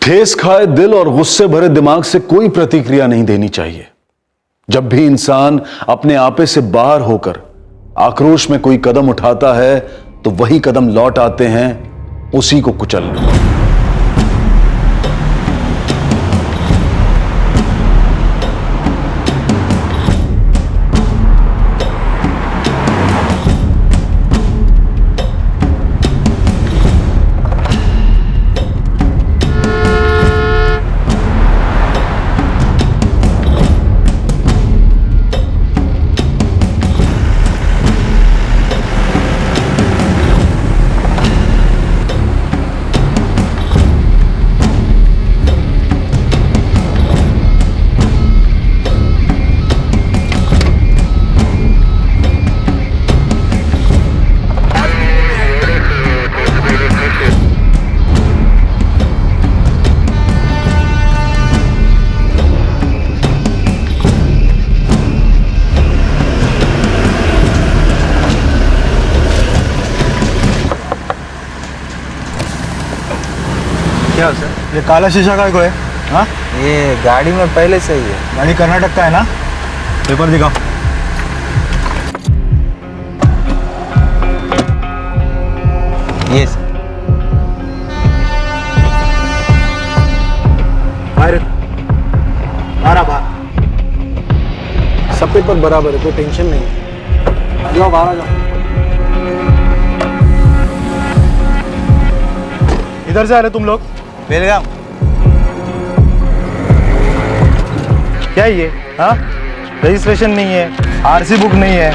ठेस खाए दिल और गुस्से भरे दिमाग से कोई प्रतिक्रिया नहीं देनी चाहिए। जब भी इंसान अपने आपे से बाहर होकर आक्रोश में कोई कदम उठाता है तो वही कदम लौट आते हैं उसी को कुचलने। क्या सर? ये काला शीशा का है? हाँ, ये गाड़ी में पहले से ही है। गाड़ी कर्नाटक का है ना? पेपर दिखाओ। ये सर। बाहर बारह बार सब पेपर बराबर है, कोई टेंशन नहीं है। जाओ बाहर आ जाओ। इधर से आ रहे तुम लोग? बेलगाम। क्या ये? हाँ, रजिस्ट्रेशन नहीं है, आरसी बुक नहीं है।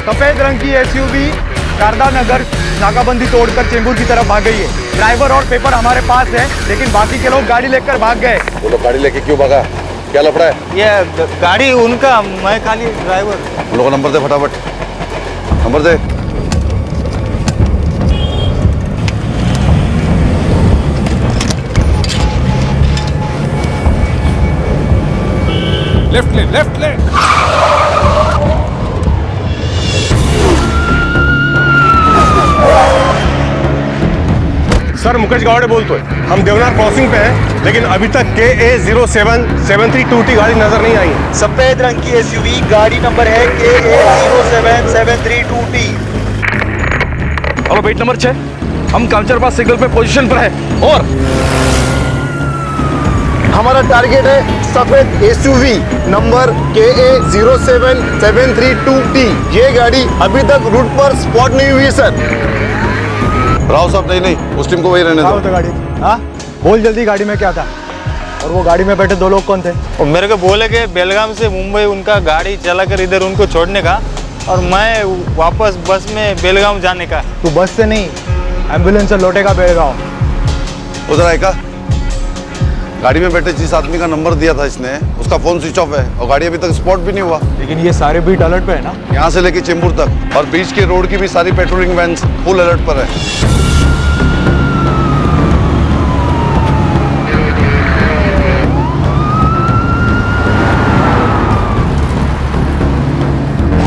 सफेद रंग की एसयूवी शारदा नगर नाकाबंदी तोड़कर चेंबूर की तरफ भाग गई है। ड्राइवर और पेपर हमारे पास है, लेकिन बाकी के लोग गाड़ी लेकर भाग गए। वो लोग गाड़ी लेके क्यों भागा? क्या लफड़ा है? ये गाड़ी उनका, मैं खाली ड्राइवर। उन लोगों को नंबर दे, फटाफट नंबर दे। लेफ्ट ले, लेफ्ट ले। सर मुकेश गावड़े बोलते हैं। हम देवनार क्रॉसिंग पे हैं, लेकिन अभी तक KA07-732T गाड़ी नजर नहीं आई है। सफेद रंग की एसयूवी गाड़ी नंबर है KA07-732T। हेलो, वेट नंबर 6, हम कांचरपास सिग्नल पे पोजीशन पर है। और हमारा टारगेट है सफेद एसयूवी नंबर KA07-732T। ये गाड़ी अभी तक रूट पर स्पॉट नहीं हुई है सर। राव साहब, नहीं, उस टीम को वही रहने दो। गाड़ी, हाँ बोल जल्दी, गाड़ी में क्या था? और वो गाड़ी में बैठे दो लोग कौन थे? और मेरे को बोले कि बेलगाम से मुंबई उनका गाड़ी चलाकर इधर उनको छोड़ने का, और मैं वापस बस में बेलगाम जाने का। तू बस से नहीं, एम्बुलेंस से लौटेगा बेलगांव। उधर आएगा। गाड़ी में बैठे जिस आदमी का नंबर दिया था इसने, उसका फोन स्विच ऑफ है और गाड़ी अभी तक स्पॉट भी नहीं हुआ। लेकिन ये सारे बीट अलर्ट पे है ना? यहाँ से लेके चेंबूर तक और बीच के रोड की भी सारी पेट्रोलिंग वैन्स फुल अलर्ट पर है।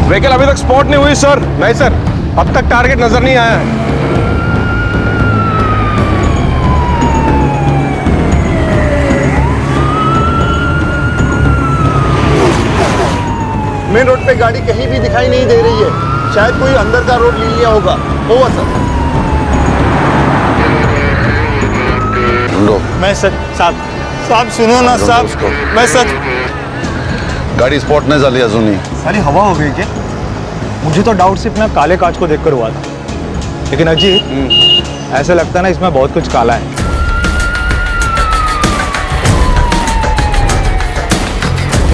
व्हीकल अभी तक स्पॉट नहीं हुई सर। नहीं सर, अब तक टारगेट नजर नहीं आया है। मेन रोड पे गाड़ी कहीं भी दिखाई नहीं दे रही है। शायद कोई अंदर का रोड ले लिया होगा। होगा सर। ढूंढो। मैं सच साहब सुनो ना ढूंढो साहब, उसको। मैं सच। गाड़ी स्पॉट नहीं झाली अजूनही। सारी हवा हो गई क्या? मुझे तो डाउट सिर्फ ना काले कांच को देखकर हुआ था, लेकिन अजीत ऐसा लगता है ना इसमें बहुत कुछ काला है।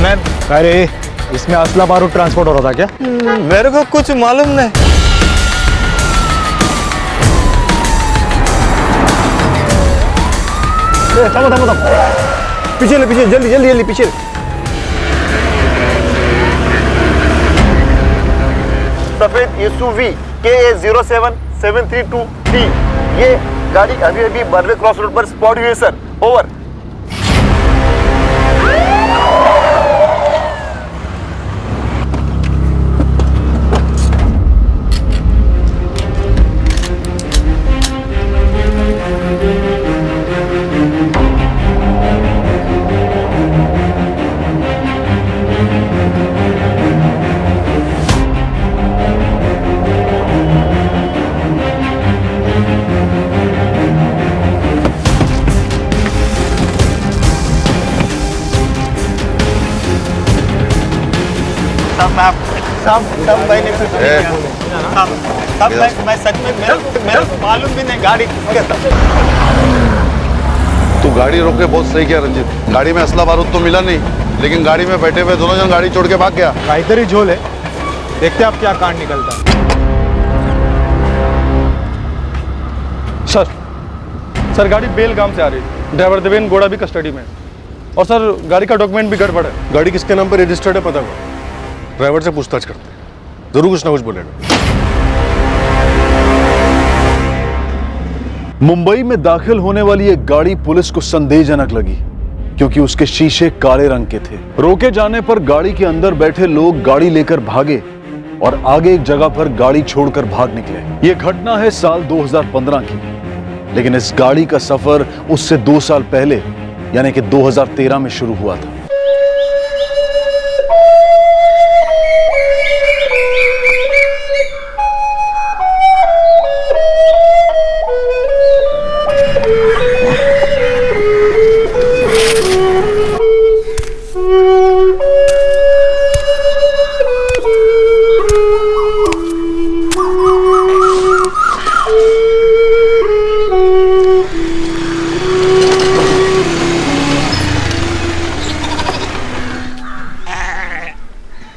मैं, अरे इसमें असला बारूद ट्रांसपोर्ट हो रहा था क्या? मेरे को कुछ मालूम नहीं। थमो, पीछे ले, पीछे जल्दी पीछे। सफेद एसयूवी KA07-732T। ये गाड़ी अभी अभी बर्वे क्रॉस रोड पर स्पॉट हुई है सर। ओवर। तब मैंने कुछ नहीं किया। तब मैं सच में मेरे को मालूम भी नहीं गाड़ी तू गाड़ी रोक के बहुत सही किया रंजीत। गाड़ी में असला बारूद तो मिला नहीं, लेकिन गाड़ी में बैठे हुए दोनों जन गाड़ी छोड़ के भाग गया। काहीतरी झोल है, देखते हैं अब क्या कांड निकलता है। सर गाड़ी बेलगाम से आ रही है, ड्राइवर देवेन गोड़ा भी कस्टडी में है, और सर गाड़ी का डॉक्यूमेंट भी गड़बड़ है। गाड़ी किसके नाम पर रजिस्टर्ड है पता करो। ड्राइवर से पूछताछ करते हैं, जरूर कुछ ना कुछ बोलेगा। मुंबई में दाखिल होने वाली एक गाड़ी पुलिस को संदेहजनक लगी, क्योंकि उसके शीशे काले रंग के थे। रोके जाने पर गाड़ी के अंदर बैठे लोग गाड़ी लेकर भागे और आगे एक जगह पर गाड़ी छोड़कर भाग निकले। यह घटना है साल 2015 की, लेकिन इस गाड़ी का सफर उससे 2 साल पहले यानी कि 2013 में शुरू हुआ था।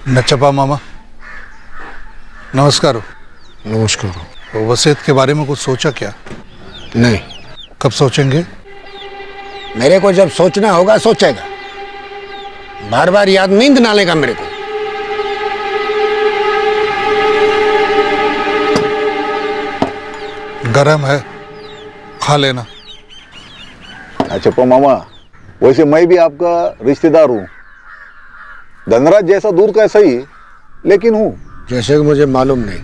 नचप्पा मामा नमस्कार। नमस्कार। तो वसीयत के बारे में कुछ सोचा क्या? नहीं। कब सोचेंगे? मेरे को जब सोचना होगा सोचेगा, बार बार याद नींद ना लेगा मेरे को। गरम है, खा लेना। नचप्पा मामा, वैसे मैं भी आपका रिश्तेदार हूँ। धनराज जैसा दूर का सही, लेकिन हूँ। जैसे कि मुझे मालूम नहीं,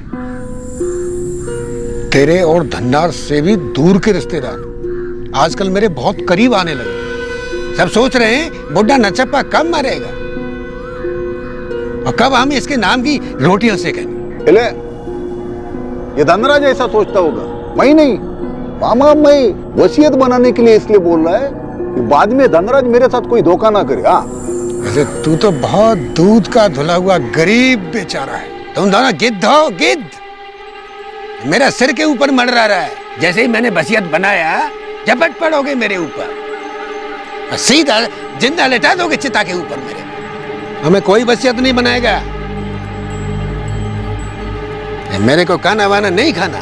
तेरे और धन्नार से भी दूर के रिश्तेदार आजकल मेरे बहुत करीब आने लगे। सब सोच रहे हैं बुड्ढा नचप्पा कब मरेगा और कब हम इसके नाम की रोटियां सेकेंगे। ये धनराज ऐसा सोचता होगा, मैं नहीं। मामा मैं वसीयत बनाने के लिए इसलिए बोल रहा है कि बाद में धनराज मेरे साथ कोई धोखा ना करे। हाँ, वैसे तू तो बहुत दूध का धुला हुआ गरीब बेचारा है। तुम दोनों गिद्ध हो, गिद्ध। मेरा सिर के ऊपर मंडरा रहा है। जैसे ही मैंने वसीयत बनाया झपट पड़ोगे मेरे ऊपर, सीधा जिंदा लेटा दोगे चिता के ऊपर मेरे। हमें कोई वसीयत नहीं बनाएगा। मेरे को खाना वाना नहीं खाना।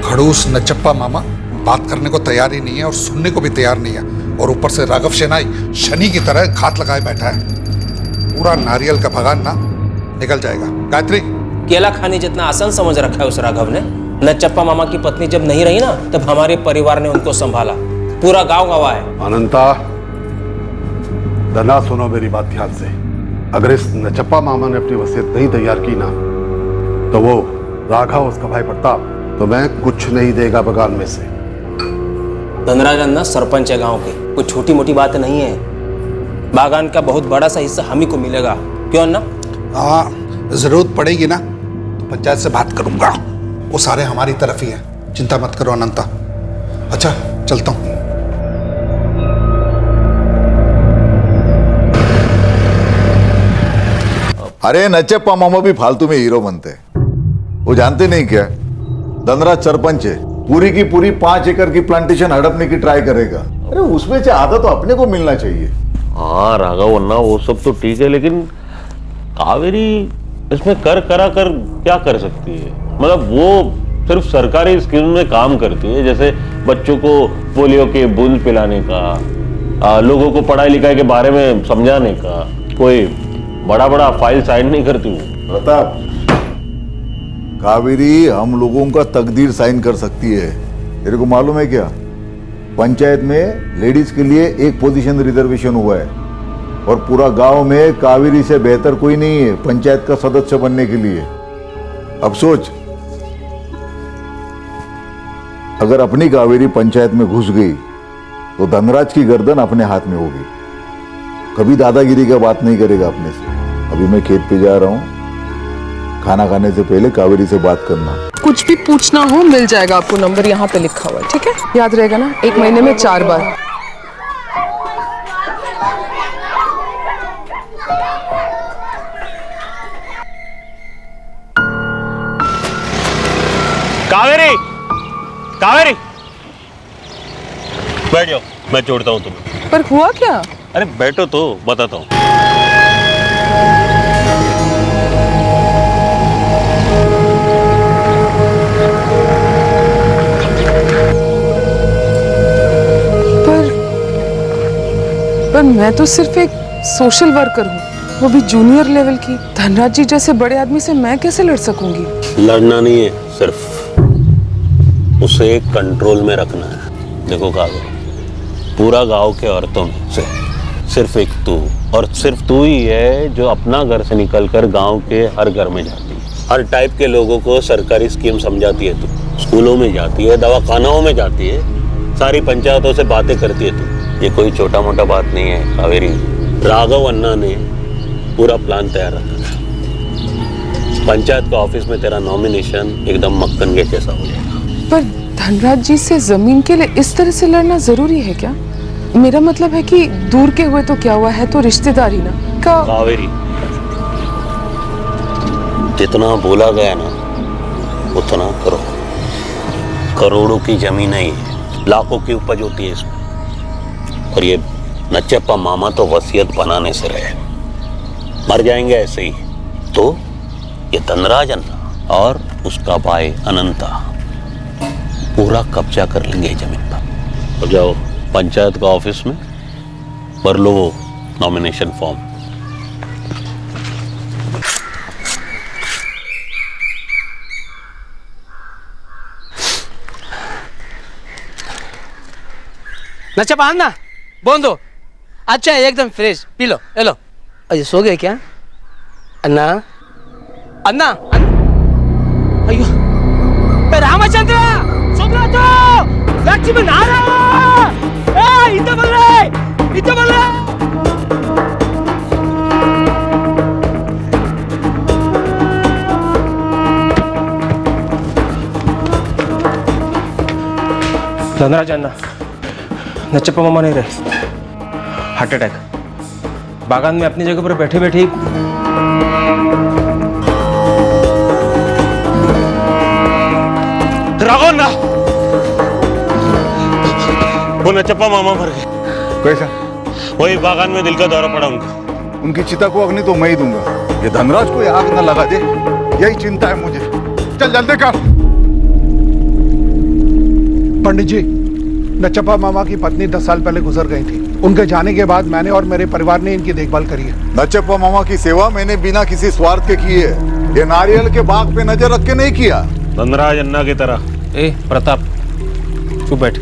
खड़ूस नचप्पा मामा बात करने को तैयार ही नहीं है और सुनने को भी तैयार नहीं है, और ऊपर से राघव शेनाई शनि की तरह घात लगाए बैठा है। पूरा नारियल का भगान ना निकल जाएगा। गायत्री, केला खाने जितना आसान समझ रखा है उस राघव ने। नचप्पा मामा की पत्नी जब नहीं रही ना, तब हमारे परिवार ने उनको संभाला। पूरा गांव गवाह है। अनंता, धना सुनो मेरी बात ध्यान से। अगर इस नचप्पा मामा ने अपनी वसीयत नहीं तैयार की ना, तो वो राघव उसका भाई प्रताप तो मैं कुछ नहीं देगा बगान में से। धनराज अन्ना सरपंच है गांव के, कोई छोटी मोटी बात नहीं है। बागान का बहुत बड़ा सा हिस्सा हम ही को मिलेगा। क्यों अन्ना? हाँ, जरूरत पड़ेगी ना तो पंचायत से बात करूंगा। वो सारे हमारी तरफ ही हैं, चिंता मत करो अनंता। अच्छा चलता हूँ। अरे नचप्पा मामा भी फालतू में हीरो बनते हैं। वो जानते नहीं क्या, धनराज सरपंच है, पूरी की पूरी 5 एकड़ की प्लांटेशन हड़पने की ट्राई करेगा। अरे उसमें से आधा तो अपने को मिलना चाहिए। हाँ राघव अन्ना, वो सब तो ठीक है, लेकिन कावेरी इसमें कर क्या कर सकती है? मतलब वो सिर्फ सरकारी स्कीम में काम करती है, जैसे बच्चों को पोलियो के बूंद पिलाने का, लोगों को पढ़ाई लिखाई के बारे में समझाने का। कोई बड़ा बड़ा फाइल साइन नहीं करती वो। प्रताप, कावेरी हम लोगों का तकदीर साइन कर सकती है, तेरे को मालूम है क्या, पंचायत में लेडीज के लिए एक पोजीशन रिजर्वेशन हुआ है और पूरा गांव में कावेरी से बेहतर कोई नहीं है पंचायत का सदस्य बनने के लिए। अब सोच, अगर अपनी कावेरी पंचायत में घुस गई तो धनराज की गर्दन अपने हाथ में होगी। कभी दादागिरी का बात नहीं करेगा अपने से। अभी मैं खेत पे जा रहा हूँ, खाना खाने से पहले कावेरी से बात करना। कुछ भी पूछना हो मिल जाएगा आपको, नंबर यहाँ पे लिखा हुआ है, ठीक है? याद रहेगा ना, 1 महीने में 4 बार। कावेरी, कावेरी, बैठ जाओ, मैं छोड़ता हूँ तुम्हें। पर हुआ क्या? अरे बैठो तो बताता हूँ। पर मैं तो सिर्फ एक सोशल वर्कर हूँ, वो भी जूनियर लेवल की। धनराज जी जैसे बड़े आदमी से मैं कैसे लड़ सकूंगी? लड़ना नहीं है, सिर्फ उसे कंट्रोल में रखना है। देखो कावेरी, पूरा गांव के औरतों में से सिर्फ एक तू, और सिर्फ तू ही है जो अपना घर से निकलकर गांव के हर घर में जाती है, हर टाइप के लोगों को सरकारी स्कीम समझाती है तू, स्कूलों में जाती है, दवाखानों में जाती है, सारी पंचायतों से बातें करती है तू। ये कोई छोटा मोटा बात नहीं है कावेरी। राघव अन्ना ने पूरा प्लान तैयार रखा है। पंचायत का ऑफिस में तेरा नॉमिनेशन एकदम मक्खन के जैसा हो जाएगा। पर धनराज जी से जमीन के लिए इस तरह से लड़ना जरूरी है क्या? मेरा मतलब है कि दूर के हुए तो क्या हुआ, है तो रिश्तेदारी ना। कावेरी, जितना बोला गया ना उतना करो। करोड़ों की जमीन है, लाखों की उपज होती है इसमें। और ये नच्चप्पा मामा तो वसीयत बनाने से रहे, मर जाएंगे ऐसे ही। तो ये धनराज अन्ना और उसका भाई अनंता पूरा कब्जा कर लेंगे जमीन पर। तो जाओ पंचायत का ऑफिस में भर लो वो नॉमिनेशन फॉर्म। नच्चप्पा अन्ना, बोंदो अच्छा है, एकदम फ्रेश, पी लो, ले लो। अरे सो गए क्या अन्ना? अन्ना, अयो रामचंद्र, सोमला तो लक्ष्मी नारायण, इतना बोल रहे, इतना बोल रहे। धनराज अन्ना, नच्चप्पा मामा नहीं रहे, हार्ट अटैक। बागान में अपनी जगह पर बैठे बैठे राघव ना, वो नच्चप्पा मामा मर गए। कैसा? वही बागान में दिल का दौरा पड़ा उनको। उनकी चिता को अग्नि तो मैं ही दूंगा, ये धनराज को आग न लगा दे, यही चिंता है मुझे। चल जल्दी कर। पंडित जी, नच्चप्पा मामा की पत्नी 10 साल पहले गुजर गई थी। उनके जाने के बाद मैंने और मेरे परिवार ने इनकी देखभाल करी है। नच्चप्पा मामा की सेवा मैंने बिना किसी स्वार्थ के की है, ये नारियल के बाग पे नजर रख के नहीं किया। धनराज अन्ना की तरह। ए प्रताप, चुप बैठ।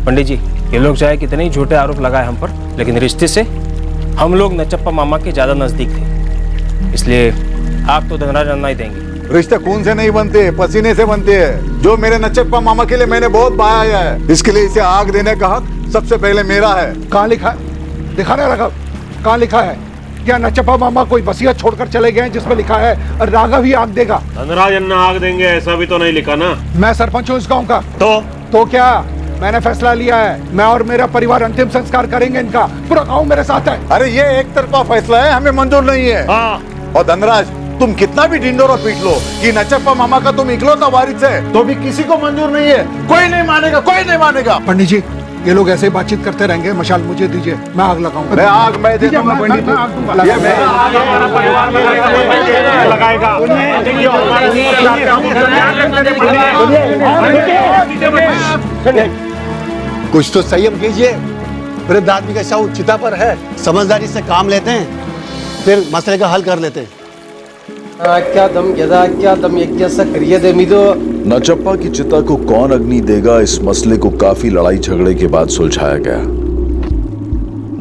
पंडित जी, ये लोग चाहे कितने ही झूठे आरोप लगाए हम पर, लेकिन रिश्ते से हम लोग नच्चप्पा मामा के ज्यादा नजदीक थे, इसलिए आग तो धनराज अन्ना ही देंगे। रिश्ते खून से नहीं बनते, पसीने से बनते हैं। जो मेरे नच्चप्पा मामा के लिए मैंने बहुत बहाया है, इसके लिए इसे आग देने का हक सबसे पहले मेरा है। कहाँ लिखा है? दिखा रहे राघव, कहाँ लिखा है? क्या नच्चप्पा मामा कोई वसीयत छोड़कर चले गए जिसमें लिखा है राघव ही आग देगा? धनराज अन्ना आग देंगे ऐसा भी तो नहीं लिखा ना। मैं सरपंच हूँ इस गाँव का। तो क्या? मैंने फैसला लिया है, मैं और मेरा परिवार अंतिम संस्कार करेंगे इनका। पूरा गाँव मेरे साथ है। अरे ये एक तरफा फैसला है, हमें मंजूर नहीं है। और धनराज, तुम कितना भी ढिंडोरा पीट लो कि नच्चप्पा मामा का तुम इकलौता वारिस है, तो भी किसी को मंजूर नहीं है। कोई नहीं मानेगा, कोई नहीं मानेगा। पंडित जी, ये लोग ऐसे ही बातचीत करते रहेंगे। मशाल मुझे दीजिए, मैं आग लगाऊंगा। मैं आग मैं दे दूंगा पंडित जी। कुछ तो संयम कीजिए। वृद्ध आदमी का शव चिता पर है, समझदारी से काम लेते हैं, फिर मसले का हल कर लेते हैं। आख्यातम यदाख्यातम यज्ञस्य क्रियते मिदो। नचप्पा की चिता को कौन अग्नि देगा, इस मसले को काफी लड़ाई झगड़े के बाद सुलझाया गया।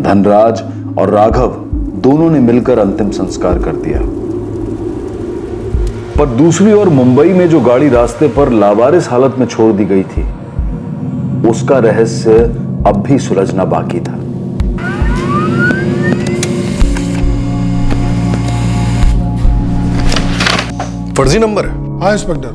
धनराज और राघव दोनों ने मिलकर अंतिम संस्कार कर दिया। पर दूसरी ओर मुंबई में जो गाड़ी रास्ते पर लावारिस हालत में छोड़ दी गई थी, उसका रहस्य अब भी सुलझना बाकी था। फर्जी नंबर है? हाँ इंस्पेक्टर,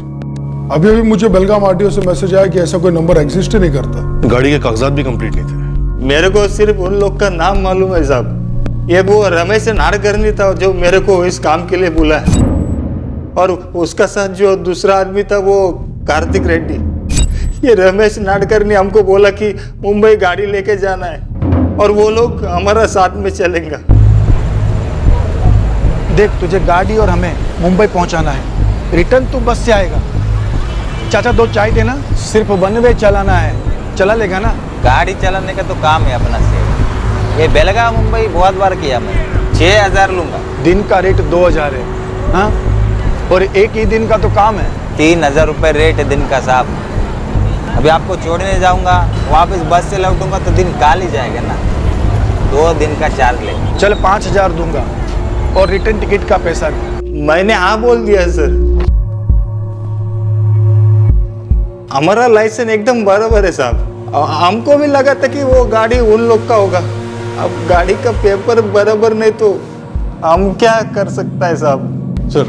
अभी अभी मुझे बेलगाम आरटीओ से मैसेज आया कि ऐसा कोई नंबर एग्जिस्ट ही नहीं करता। गाड़ी के कागजात भी कंप्लीट नहीं थे। मेरे को सिर्फ उन लोग का नाम मालूम है साहब। ये वो रमेश नाडकर्णी था जो मेरे को इस काम के लिए बुला है, और उसका साथ जो दूसरा आदमी था वो कार्तिक रेड्डी। ये रमेश नाडकर्णी हमको बोला कि मुंबई गाड़ी लेके जाना है और वो लोग हमारा साथ में चलेंगे। देख, तुझे गाड़ी और हमें मुंबई पहुंचाना है, रिटर्न तू बस से आएगा। चाचा 2 चाय देना, सिर्फ 1 वे चलाना है, चला लेगा ना? गाड़ी चलाने का तो काम है अपना से। ये बेलगाम मुंबई बहुत बार किया मैं, 6000 लूंगा। दिन का रेट 2000 है, हाँ? और एक ही दिन का तो काम है। 3000 रुपये रेट है दिन का साहब। अभी आपको छोड़ने जाऊंगा, वापस बस से लौटूंगा तो दिन काल ही जाएगा ना। 2 दिन का चार्ज ले। चल 5000 दूंगा और रिटर्न टिकट का पैसा भी। मैंने हाँ बोल दिया सर। हमारा लाइसेंस एकदम बराबर है साहब। हमको भी लगा था कि वो गाड़ी उन लोग का होगा। अब गाड़ी का पेपर बराबर नहीं तो हम क्या कर सकता है साहब? सर,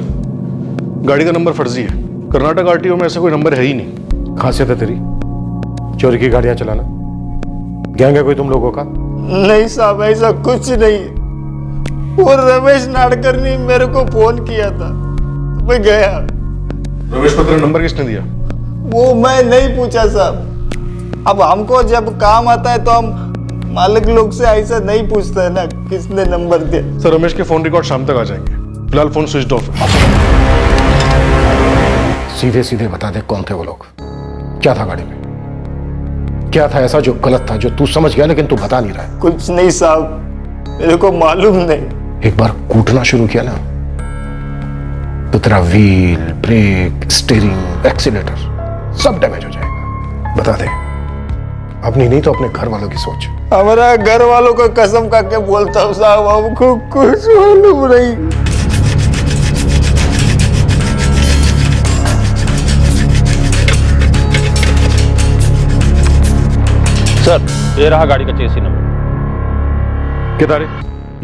गाड़ी का नंबर फर्जी है। कर्नाटक आरटीओ में ऐसा कोई नंबर है ही नहीं। खासियत है तेरी चोरी की गाड़ियां चलाना। गैंग है कोई तुम लोगों का? नहीं साहब, ऐसा कुछ नहीं। वो रमेश नाडकर्णी मेरे को फोन किया था, मैं गया। रमेश को तेरा नंबर किसने दिया? वो मैं नहीं पूछा साहब। अब हमको जब काम आता है तो हम मालिक लोग से ऐसा नहीं पूछते है ना किसने नंबर दिया। सर, रमेश के फोन रिकॉर्ड शाम तक आ जाएंगे। फिलहाल फोन स्विच ऑफ है। सीधे सीधे बता दे कौन थे वो लोग, क्या था गाड़ी में, क्या था ऐसा जो गलत था, जो तू समझ गया लेकिन तू बता नहीं रहा है? कुछ नहीं साहब, मेरे को मालूम नहीं। एक बार कूटना शुरू किया ना तो तेरा व्हील, ब्रेक, स्टीयरिंग, एक्सीलेटर सब डैमेज हो जाएगा। बता दे, अपनी नहीं तो अपने घर वालों की सोच। हमारा घर वालों को कसम खा के बोलता हूँ साहब, हमको कुछ मालूम नहीं। सर, ये रहा गाड़ी का चेसी नंबर। कितारे,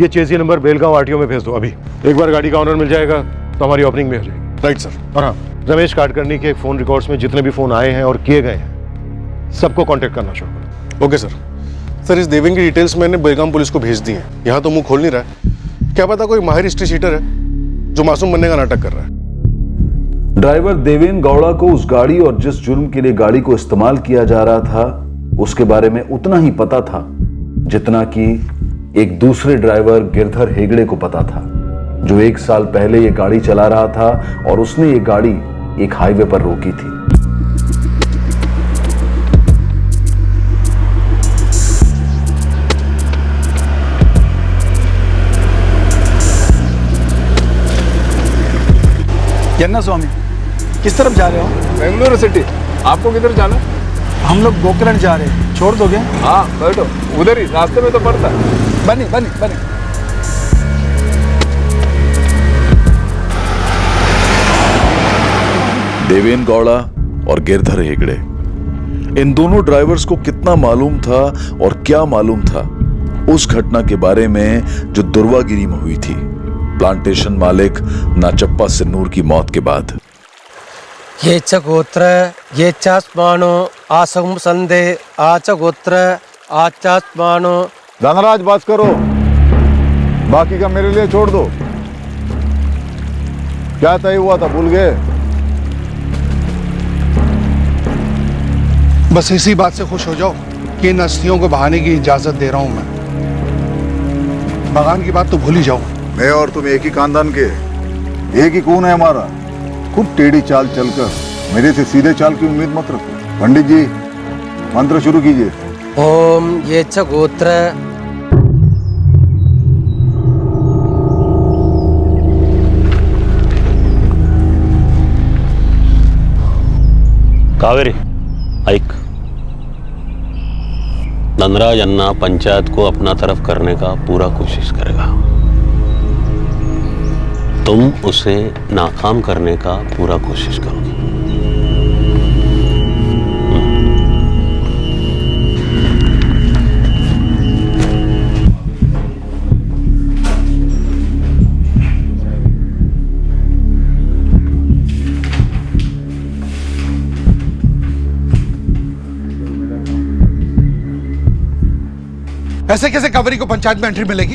ये चेसी नंबर बेलगांव आरटीओ में भेज दो अभी। एक बार गाड़ी का ऑनर मिल जाएगा तो हमारी ओपनिंग में हो जाएगी। Right sir. और हाँ, रमेश काटकर्णी के फोन रिकॉर्ड्स में जितने भी फोन आए हैं और किए गए हैं, सबको कांटेक्ट करना शुरू करो। Okay sir. सर, इस देवेन की डिटेल्स मैंने बेलगाम पुलिस को भेज दी हैं। यहाँ तो मुंह खोल नहीं रहा है। क्या पता कोई माहिर हिस्ट्री शीटर है जो मासूम बनने का नाटक कर रहा है। ड्राइवर देवेन गौड़ा को उस गाड़ी और जिस जुर्म के लिए गाड़ी को इस्तेमाल किया जा रहा था उसके बारे में उतना ही पता था जितना कि एक दूसरे ड्राइवर गिरधर हेगड़े को पता था, जो 1 साल पहले ये गाड़ी चला रहा था और उसने ये गाड़ी एक हाईवे पर रोकी थी। यन्ना स्वामी, किस तरफ जा रहे हो? बेंगलुरु सिटी। आपको किधर जाना? हम लोग गोकर्ण जा रहे हैं, छोड़ दोगे? हाँ बैठो, उधर ही रास्ते में तो पड़ता है। बनी बनी बनी। देवेन गौड़ा और गिरधर हेगड़े, इन दोनों ड्राइवर्स को कितना मालूम था और क्या मालूम था उस घटना के बारे में जो दुर्वागिरी में हुई थी प्लांटेशन मालिक नाचप्पा सिन्नूर की मौत के बाद। ये च गोत्र, ये चास्मानो आसम संदे, आच गोत्र, आचास्मानो। धनराज बात करो, बाकी का मेरे लिए छोड़ दो। क्या तय हुआ था, भूल गए? बस इसी बात से खुश हो जाओ कि इन अस्थियों को बहाने की इजाजत दे रहा हूं मैं। बगान की बात तो भूल ही जाओ। मैं और तुम एक ही खानदान के, एक ही खून है हमारा। खूब टेढ़ी चाल चलकर मेरे से सीधे चाल की उम्मीद मत रखो। पंडित जी, मंत्र शुरू कीजिए। ओम ये च गोत्र, कावेरी ऐक, धनराज अन्ना पंचायत को अपना तरफ करने का पूरा कोशिश करेगा, तुम उसे नाकाम करने का पूरा कोशिश करोगे। ऐसे कैसे कावेरी को पंचायत में एंट्री मिलेगी?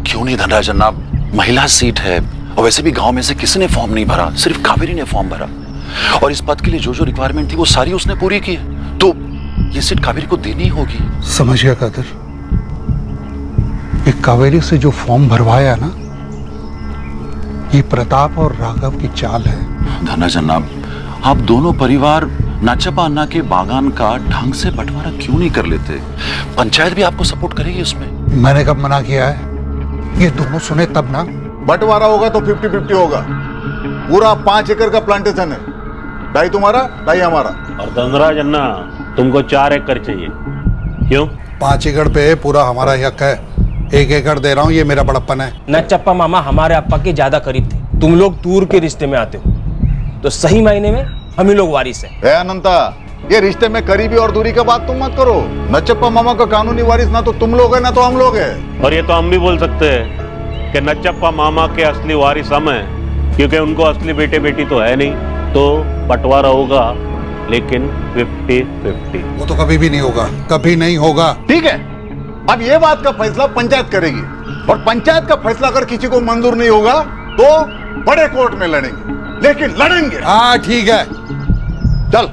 क्यों नहीं धनराज अन्ना, महिला सीट है और वैसे भी गांव में से किसी ने फॉर्म नहीं भरा, सिर्फ कावेरी ने फॉर्म भरा और इस पद के लिए जो जो रिक्वायरमेंट थी वो सारी उसने पूरी की है, तो ये सीट कावेरी को देनी होगी। समझ गया कादर, एक कावेरी से जो फॉर्म भरवाया ना, ये प्रताप और राघव की चाल है। धनराज अन्ना, आप दोनों परिवार नचप्पा अन्ना के बागान का ढंग से बंटवारा क्यों नहीं कर लेते? पंचायत भी आपको सपोर्ट करेगी उसमें। मैंने कब मना किया है? ये दोनों सुने तब ना। बंटवारा होगा तो 50-50 होगा। पूरा 5 एकड़ का प्लांटेशन है, 2.5 तुम्हारा 2.5 हमारा। और धनराज अन्ना, तुमको 4 एकड़ चाहिए, क्यों? 5 एकड़ पे पूरा हमारा हक है, 1 एकड़ दे रहा हूँ, ये मेरा बड़प्पन है। नचप्पा मामा हमारे अप्पा के ज्यादा करीब थे, तुम लोग दूर के रिश्ते में आते हो, तो सही मायने में हम ही लोग वारिस हैं। अनंता, ये रिश्ते में करीबी और दूरी का बात तुम मत करो। नचप्पा मामा का कानूनी वारिस ना तो तुम लोग है ना तो हम लोग हैं। और ये तो हम भी बोल सकते हैं कि नचप्पा मामा के असली वारिस हम हैं, क्योंकि उनको असली बेटे बेटी तो है नहीं, तो बंटवारा होगा लेकिन 50-50। वो तो कभी भी नहीं होगा, कभी नहीं होगा। ठीक है, अब ये बात का फैसला पंचायत करेगी और पंचायत का फैसला अगर किसी को मंजूर नहीं होगा तो बड़े कोर्ट में लड़ेंगे, लेकिन लड़ेंगे। हाँ ठीक है, चल।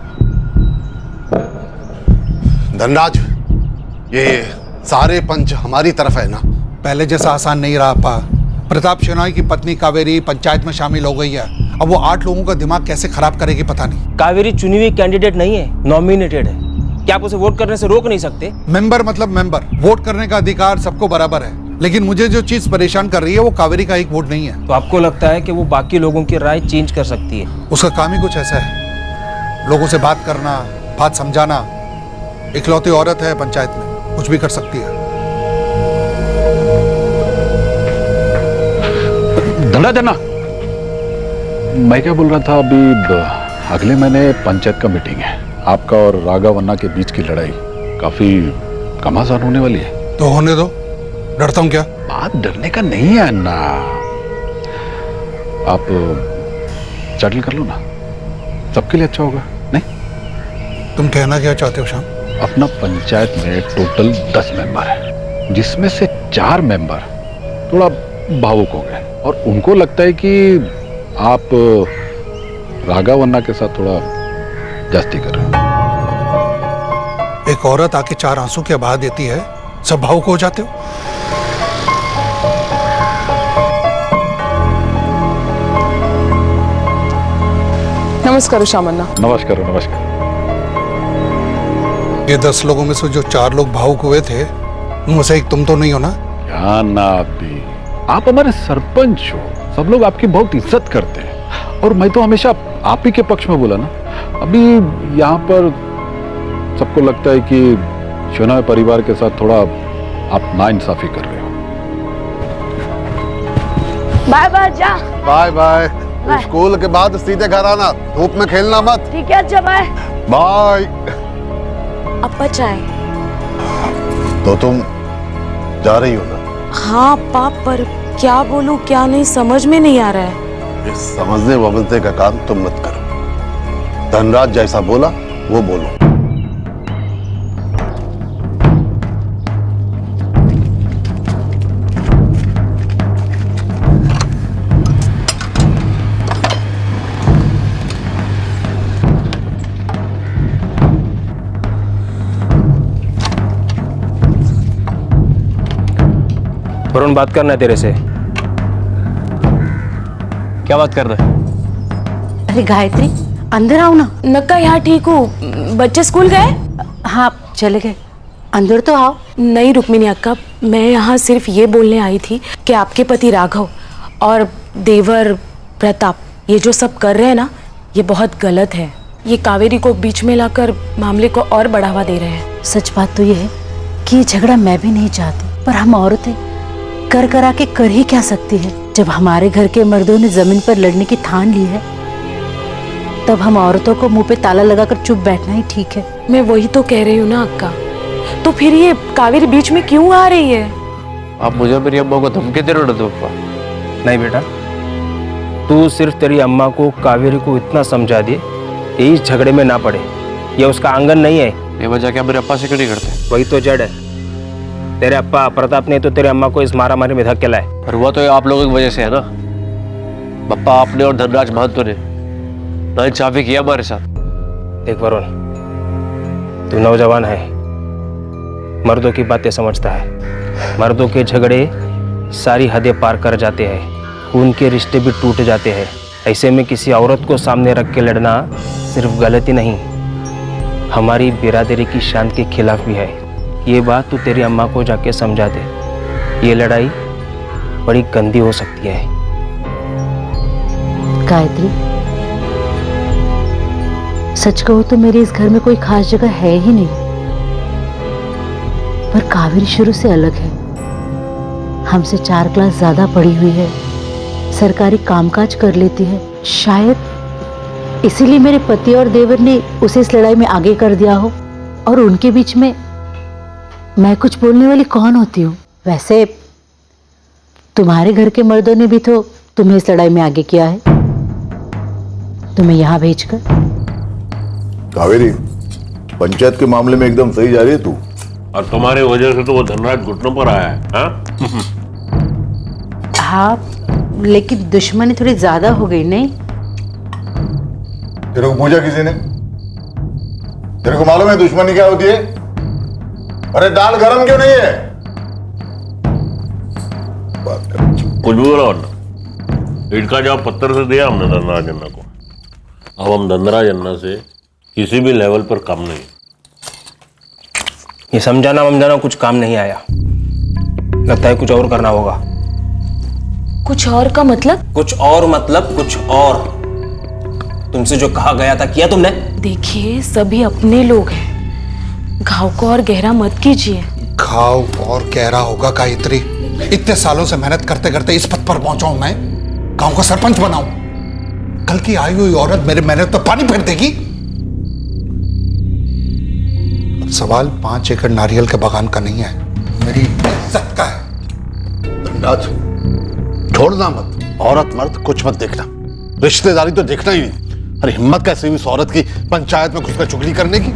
धनराज, ये सारे पंच हमारी तरफ है ना? पहले जैसा आसान नहीं रहा पा। प्रताप शेनाई की पत्नी कावेरी पंचायत में शामिल हो गई है, अब वो 8 लोगों का दिमाग कैसे खराब करेगी पता नहीं। कावेरी चुनी हुई कैंडिडेट नहीं है, नॉमिनेटेड है, क्या आप उसे वोट करने से रोक नहीं सकते? मेंबर मतलब मेंबर, वोट करने का अधिकार सबको बराबर है, लेकिन मुझे जो चीज परेशान कर रही है वो कावेरी का एक वोट नहीं है। तो आपको लगता है कि वो बाकी लोगों की राय चेंज कर सकती है? उसका काम ही कुछ ऐसा है, लोगों से बात करना, बात समझाना। इकलौती औरत है पंचायत में, कुछ भी कर सकती है। धनराज अन्ना, मैं क्या बोल रहा था, अभी अगले महीने पंचायत का मीटिंग है, आपका और राघव अन्ना के बीच की लड़ाई काफी घमासान होने वाली है। तो होने दो, डरता हूं क्या? बात डरने का नहीं है अन्ना, आप सेटल कर लो ना, सबके लिए अच्छा होगा। नहीं, तुम कहना क्या चाहते हो श्याम? अपना पंचायत में टोटल 10 मेंबर है, जिसमें से 4 मेंबर थोड़ा भावुक हो गए और उनको लगता है कि आप राघव अन्ना के साथ थोड़ा जास्ती कर रहे हो। एक औरत आके 4 आंसू के बहा देती है, सब भावुक हो जाते हो। नमस्कार श्याम अन्ना। नमस्कार नमस्कार। ये 10 लोगों में से जो 4 लोग भावुक हुए थे, उनमें से एक तुम तो नहीं हो ना? क्या ना भी, आप हमारे सरपंच हो, सब लोग आपकी बहुत इज्जत करते हैं और मैं तो हमेशा आप ही के पक्ष में बोला ना। अभी यहाँ पर सबको लगता है कि शेनाई परिवार के साथ थोड़ा आप नाइंसाफी कर रहे हो। बाय बाय, जा। Bye bye. स्कूल के बाद सीधे घर आना, धूप में खेलना मत। ठीक है, अच्छा बाय बाय। अप्पा चाय। तो तुम जा रही हो ना? हाँ पाप, पर क्या बोलूं क्या नहीं समझ में नहीं आ रहा है। ये समझने वमझने का काम तुम मत करो, धनराज जैसा बोला वो बोलो। वरुण, बात करना है तेरे से। क्या बात कर रहे? अरे गायत्री, अंदर आओ ना। नक्का, यहाँ ठीक हूँ। बच्चे स्कूल गए? हाँ चले गए, अंदर तो आओ। नहीं रुक्मिनी अक्का, मैं यहाँ सिर्फ ये बोलने आई थी कि आपके पति राघव और देवर प्रताप ये जो सब कर रहे हैं ना, ये बहुत गलत है। ये कावेरी को बीच में लाकर मामले को और बढ़ावा दे रहे हैं। सच बात तो ये है कि ये झगड़ा मैं भी नहीं चाहती, पर हम औरतें कर करा के कर ही क्या सकती है। जब हमारे घर के मर्दों ने जमीन पर लड़ने की ठान ली है, तब हम औरतों को मुंह पे ताला लगाकर चुप बैठना ही ठीक है। मैं वही तो कह रही हूँ ना अक्का, तो फिर ये कावेरी बीच में क्यों आ रही है? आप मुझे मेरी अम्मा को धमकी दे रहे हो ना पापा? नहीं बेटा, तू सिर्फ तेरी अम्मा को कावेरी को इतना समझा दे कि इस झगड़े में ना पड़े। ये उसका आंगन नहीं है। ये वजह क्या मेरे अप्पा से क्यों नहीं करते? वही तो जड़ है। तेरे अप्पा प्रताप ने तो तेरे अम्मा को इस मारामारी में धक्के लाए। पर वो तो आप लोगों की वजह से है ना। पप्पा आपने और धनराज महंतो ने नाइंसाफी किया हमारे साथ। देख वरुण, तू नौजवान है, मर्दों की बातें समझता है। मर्दों के झगड़े सारी हदें पार कर जाते हैं, खून के रिश्ते भी टूट जाते हैं। ऐसे में किसी औरत को सामने रख के लड़ना सिर्फ गलती नहीं, हमारी बिरादरी की शान के खिलाफ भी है। ये बात तू तेरी अम्मा को जाके समझा दे। ये लड़ाई बड़ी गंदी हो सकती है। गायत्री, सच कहो तो मेरे इस घर में कोई खास जगह है ही नहीं, पर कावेरी शुरू से अलग है। हमसे 4 क्लास ज्यादा पढ़ी हुई है, सरकारी कामकाज कर लेती है। शायद इसीलिए मेरे पति और देवर ने उसे इस लड़ाई में आगे कर दिया हो, और उनके बीच में मैं कुछ बोलने वाली कौन होती हूँ? वैसे तुम्हारे घर के मर्दों ने भी तो तुम्हें इस लड़ाई में आगे किया है, तुम्हें यहाँ भेजकर। कावेरी, पंचायत के मामले में एकदम सही जा रही है तू। और तुम्हारी वजह से तो वो धनराज घुटनों पर आया है। हाँ, लेकिन दुश्मनी थोड़ी ज्यादा हो गई नहीं? तेरे को पूछा किसी ने? तेरे को मालूम है दुश्मनी क्या होती है? अरे दाल गरम क्यों नहीं है? बात कर। कुछ भी बोला वरना इनका जवाब पत्थर से दिया हमने धनराज अन्ना को। अब हम धनराज अन्ना से किसी भी लेवल पर कम नहीं। ये समझाना कुछ काम नहीं आया, लगता है कुछ और करना होगा। कुछ और का मतलब? कुछ और मतलब कुछ और। तुमसे जो कहा गया था किया तुमने? देखिए, सभी अपने लोग हैं, घाव को और गहरा मत कीजिए। घाव और गहरा होगा गायत्री? इतने सालों से मेहनत करते करते इस पद पर पहुंचा हूं मैं, गांव का सरपंच बनाऊं। कल की आई हुई औरत मेरी मेहनत पर पानी फेर देगी? सवाल 5 एकड़ नारियल के बगान का नहीं है, मेरी इज्जत का है। धनराज, छोड़ना मत। औरत मर्द कुछ मत देखना, रिश्तेदारी तो देखना ही नहीं। अरे हिम्मत कैसे हुई उस औरत की पंचायत में घुसकर चुगली करने की?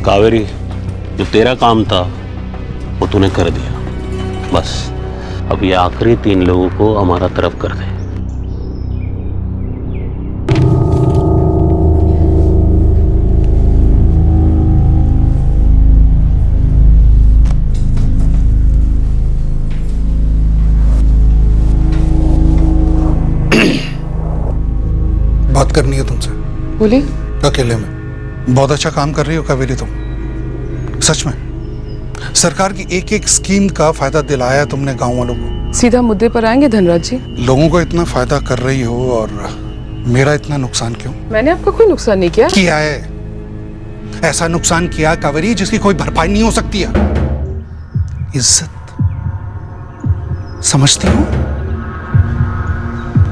कावेरी, जो तेरा काम था वो तूने कर दिया। बस अब ये आखिरी 3 लोगों को हमारा तरफ कर दे। बात करनी है तुमसे। बोलिए। अकेले में। बहुत अच्छा काम कर रही हो कावेरी तुम, सच में। सरकार की एक एक स्कीम का फायदा दिलाया तुमने गांव वालों को। सीधा मुद्दे पर आएंगे धनराज जी। लोगों को इतना फायदा कर रही हो और मेरा इतना नुकसान क्यों? मैंने आपका कोई नुकसान नहीं किया। किया है, ऐसा नुकसान किया कावेरी जिसकी कोई भरपाई नहीं हो सकती है। इज्जत समझती हो?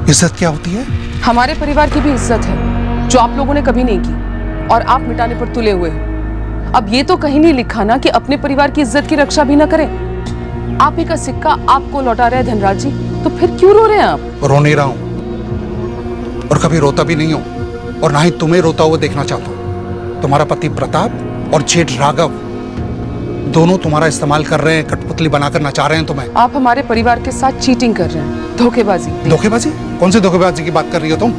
इज्जत क्या होती है? हमारे परिवार की भी इज्जत है जो आप लोगों ने कभी नहीं की, और आप मिटाने पर तुले हुए हो। अब ये तो कहीं नहीं लिखा ना कि अपने परिवार की इज्जत की रक्षा भी ना करें। आप ही का सिक्का आपको लौटा रहे हैं धनराज जी, तो फिर क्यों रो रहे हैं आप? रो नहीं रहा हूं और कभी रोता भी नहीं हूं, और ना ही तुम्हें रोता हुआ देखना चाहता हूं। तुम्हारा पति प्रताप और जेठ राघव दोनों तुम्हारा इस्तेमाल कर रहे हैं, कठपुतली बनाकर नचा रहे हैं तुम्हें। आप हमारे परिवार के साथ चीटिंग कर रहे हैं, धोखेबाजी। धोखेबाजी? कौन सी धोखेबाजी की बात कर रही हो तुम?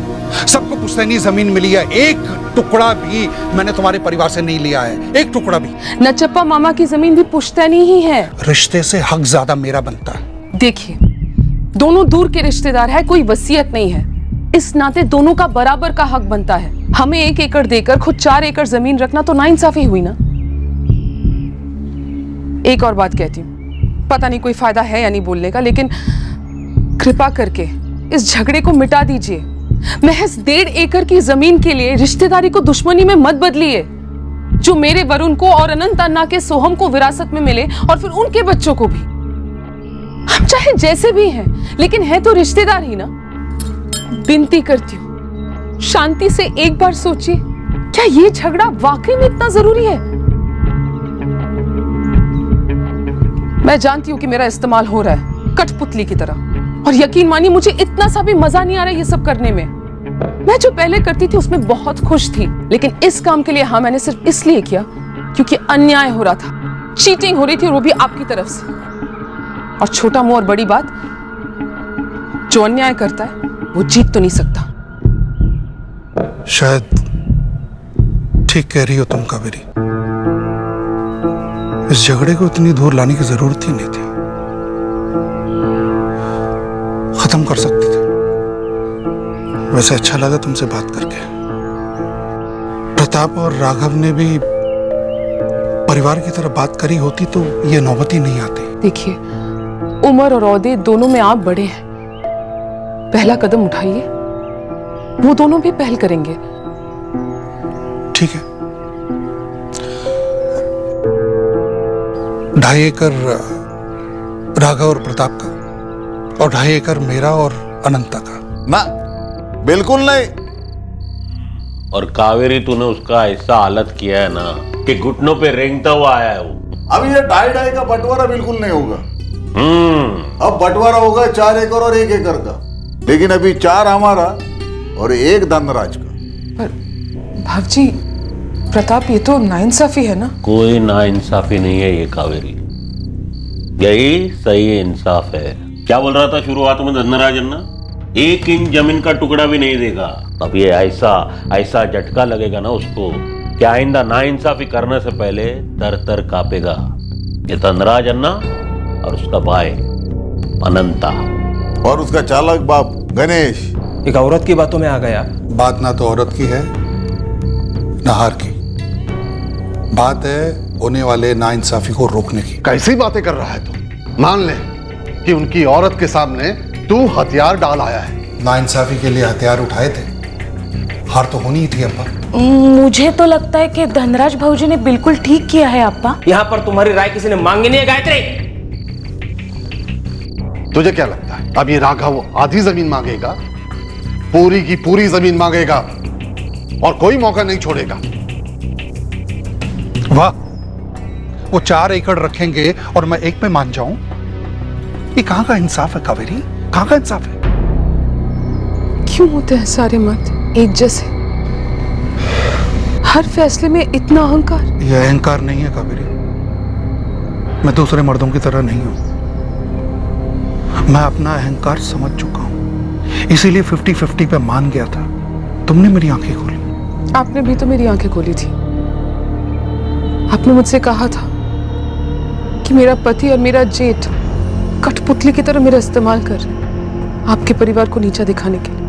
सबको पुश्तैनी जमीन मिली है, एक टुकड़ा भी मैंने तुम्हारे परिवार से नहीं लिया है, एक टुकड़ा भी। नचप्पा मामा की जमीन भी पुश्तैनी ही है। रिश्ते से हक ज्यादा मेरा बनता है। देखिए, दोनों दूर के रिश्तेदार है, कोई वसीयत नहीं है। इस नाते दोनों का बराबर का हक बनता है। हमें 1 एकड़ देकर खुद 4 एकड़ जमीन रखना तो नाइंसाफी हुई ना। एक और बात कहती हूँ, पता नहीं कोई फायदा है या नहीं बोलने का, लेकिन कृपा करके इस झगड़े को मिटा दीजिए। महज 1.5 एकड़ की जमीन के लिए रिश्तेदारी को दुश्मनी में मत बदलिए। जो मेरे वरुण को और अनंत अन्ना के सोहम को विरासत में मिले और फिर उनके बच्चों को भी। हम चाहे जैसे भी हैं, लेकिन है तो रिश्तेदार ही ना। विनती करती हूँ, शांति से एक बार सोचिए, क्या ये झगड़ा वाकई में इतना जरूरी है? मैं जानती हूं कि मेरा इस्तेमाल हो रहा है कठपुतली की तरह, और यकीन मानिए मुझे इतना सा भी मजा नहीं आ रहा ये सब करने में। मैं जो पहले करती थी उसमें बहुत खुश थी, लेकिन इस काम के लिए हाँ मैंने सिर्फ इसलिए किया क्योंकि अन्याय हो रहा था, चीटिंग हो रही थी, और वो भी आपकी तरफ से। और छोटा मुंह और बड़ी बात, जो अन्याय करता है वो जीत तो नहीं सकता। शायद ठीक कह रही हो तुम कावेरी, इस झगड़े को इतनी दूर लाने की जरूरत ही नहीं थी, खत्म कर सकते थे। वैसे अच्छा लगा तुमसे बात करके। प्रताप और राघव ने भी परिवार की तरह बात करी होती तो ये नौबत ही नहीं आती। देखिए, उम्र और औहदे दोनों में आप बड़े हैं, पहला कदम उठाइए, वो दोनों भी पहल करेंगे। ठीक है, 2.5 एकड़ राघव और प्रताप का, और 2.5 एकड़ मेरा और अनंता का। ना, बिल्कुल नहीं। और कावेरी, तूने उसका ऐसा हालत किया है ना कि घुटनों पे रेंगता हुआ आया है वो। अब ये 2.5 का बंटवारा बिल्कुल नहीं होगा। अब बंटवारा होगा 4 एकड़ और 1 एकड़ का, लेकिन अभी 4 हमारा और 1 धनराज का। पर भावजी, प्रताप, ये तो नाइंसाफी है ना? कोई नाइंसाफी नहीं है ये कावेरी, यही सही इंसाफ है। क्या बोल रहा था शुरुआत में धनराज अन्ना? 1 इंच जमीन का टुकड़ा भी नहीं देगा। अब ये ऐसा झटका लगेगा ना उसको कि आइंदा नाइंसाफी करने से पहले तर तर कांपेगा। ये धनराज अन्ना और उसका भाई अनंता और उसका चालक बाप गणेश। एक औरत की बातों में आ गया। बात ना तो औरत की है ना हार की, बात है होने वाले नाइंसाफी को रोकने की। कैसी बातें कर रहा है तू? मान ले कि उनकी औरत के सामने तू हथियार डाल आया है। नाइंसाफी के लिए हथियार उठाए थे, हार तो होनी ही थी अप्पा। मुझे तो लगता है कि धनराज भाऊजी ने बिल्कुल ठीक किया है अप्पा। यहाँ पर तुम्हारी राय किसी ने मांगी नहीं है गायत्री। तुझे क्या लगता है अब ये राघव आधी जमीन मांगेगा, पूरी की पूरी जमीन मांगेगा और कोई मौका नहीं छोड़ेगा? वाह, वो 4 एकड़ रखेंगे और मैं 1 पे मान जाऊं? ये कहां का इंसाफ है कावेरी, कहां का इंसाफ है? क्यों होते हैं सारे मत एक जैसे? हर फैसले में इतना अहंकार? यह अहंकार नहीं है कावेरी, मैं दूसरे मर्दों की तरह नहीं हूं। मैं अपना अहंकार समझ चुका हूं, इसीलिए 50-50 पे मान गया था। तुमने मेरी आंखें खोली। आपने भी तो मेरी आंखें खोली थी। आपने मुझसे कहा था कि मेरा पति और मेरा जेठ कठपुतली की तरह मेरा इस्तेमाल कर रहे हैं, आपके परिवार को नीचा दिखाने के लिए।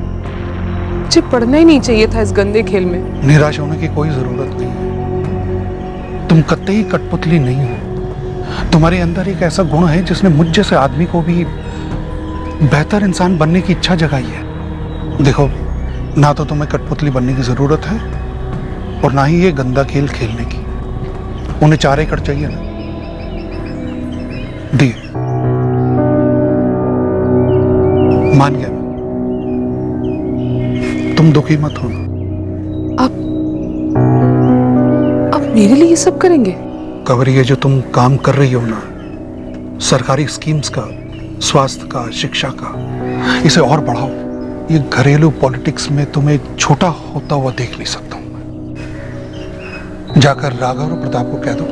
मुझे पढ़ना ही नहीं चाहिए था इस गंदे खेल में। निराश होने की कोई जरूरत नहीं है। तुम कतई कठपुतली नहीं हो। तुम्हारे अंदर एक ऐसा गुण है जिसने मुझ जैसे आदमी को भी बेहतर इंसान बनने की इच्छा जगाई है। देखो, ना तो तुम्हें कठपुतली बनने की जरूरत है और ना ही ये गंदा खेल खेलने की। उन्हें 4 एकड़ चाहिए ना, दिए, मान गया। तुम दुखी मत हो। अब मेरे लिए ये सब करेंगे? कावेरी, ये जो तुम काम कर रही हो ना, सरकारी स्कीम्स का, स्वास्थ्य का, शिक्षा का, इसे और बढ़ाओ। ये घरेलू पॉलिटिक्स में तुम्हें छोटा होता हुआ देख नहीं सकता हूं। जाकर राघव और प्रताप को कह दो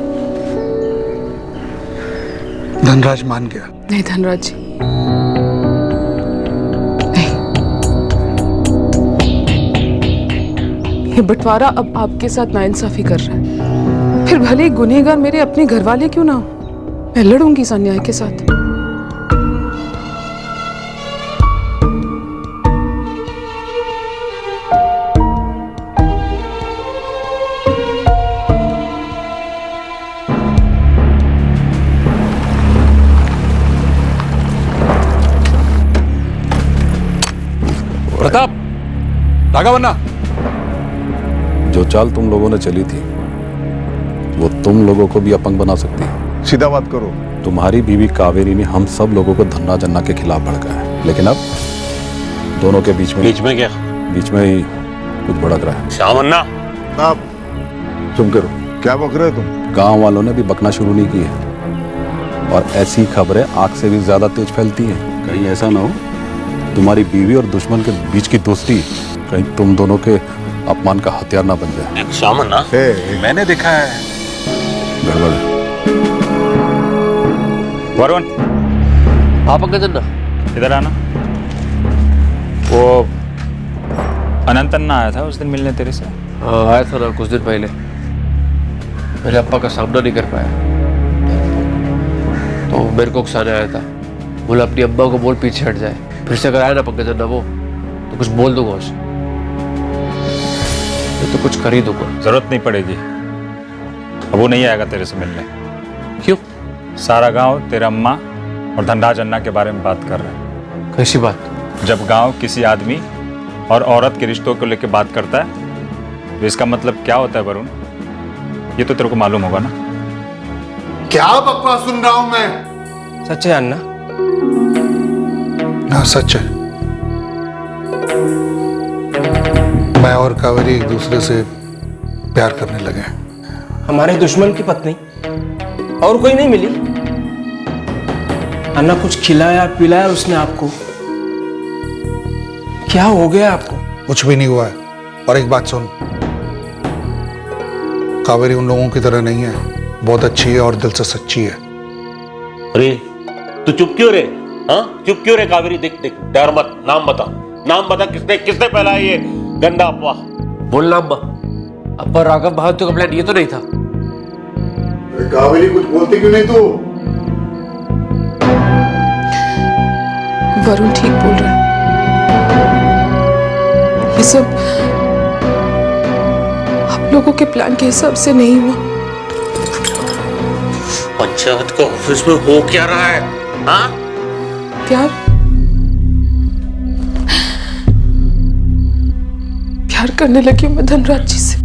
धनराज मान गया। नहीं धनराज जी, ये बंटवारा अब आपके साथ नाइंसाफी कर रहा है। फिर भले गुनहगार मेरे अपने घर वाले क्यों ना हो, मैं लड़ूंगी इस अन्याय के साथ। राघवन्ना, जो चाल तुम लोगों ने चली थी वो तुम लोगों को भी अपंग बना सकती है। सीधा बात करो। तुम्हारी बीवी कावेरी ने हम सब लोगों को धन्ना जन्ना के खिलाफ भड़काया है, लेकिन अब दोनों के बीच में क्या? बीच में ही कुछ भड़क रहा है। श्यामन्ना, आप तुम करो, क्या बक रहे हो तुम? गांव वालों ने भी बकना शुरू नहीं की है और ऐसी खबरें आग से भी ज्यादा तेज फैलती हैं। कहीं ऐसा ना हो तुम्हारी बीवी और दुश्मन के बीच की दोस्ती कहीं तुम दोनों के अपमान का हथियार ना बन जाए। श्यामन्ना, मैंने देखा है। गड़बड़ है। वरुण, हाँ पंकज अन्ना, इधर आना। वो अनंत अन्ना आया था उस दिन मिलने तेरे से। हाँ आया था ना कुछ दिन पहले। मेरे अप्पा का सामना नहीं कर पाया तो मेरे को उकसाने आया था। बोला अपनी अम्मा को बोल पीछे हट जाए। फिर से अगर आया ना पंकज अन्ना वो तो कुछ बोल दूंगा उसे, तो कुछ कर ही दूंगा। जरूरत नहीं पड़ेगी, अब वो नहीं आएगा तेरे से मिलने। क्यों? सारा गांव तेरा अम्मा और धनराज अन्ना के बारे में बात कर रहा है। कैसी बात? जब गांव किसी आदमी और औरत के रिश्तों को लेकर बात करता है तो इसका मतलब क्या होता है वरुण? ये तो तेरे को मालूम होगा ना। क्या बकवास सुन रहा हूं मैं? सच है अन्ना? हाँ सच है। मैं और कावेरी एक दूसरे से प्यार करने लगे। हमारे दुश्मन की पत्नी और कोई नहीं मिली? अन्ना कुछ खिलाया पिलाया उसने आपको? क्या हो गया आपको? कुछ भी नहीं हुआ है। और एक बात सुन, कावेरी उन लोगों की तरह नहीं है, बहुत अच्छी है और दिल से सच्ची है। अरे तू चुप क्यों रे? हाँ चुप क्यों रे कावेरी? देख देख, डर मत, नाम बता, नाम बता, किसने फैलाया ये गंदा अफवाह? बोलना अम्मा। अब्बा राघव बहादुर का प्लान ये तो नहीं था। कावेरी कुछ बोलती क्यों नहीं तू? वरुण ठीक बोल रहा है। ये सब आप लोगों के प्लान के हिसाब से नहीं हुआ। पंचायत के ऑफिस में हो क्या रहा है? हाँ? प्यार करने लगी हूं मैं धनराज जी से।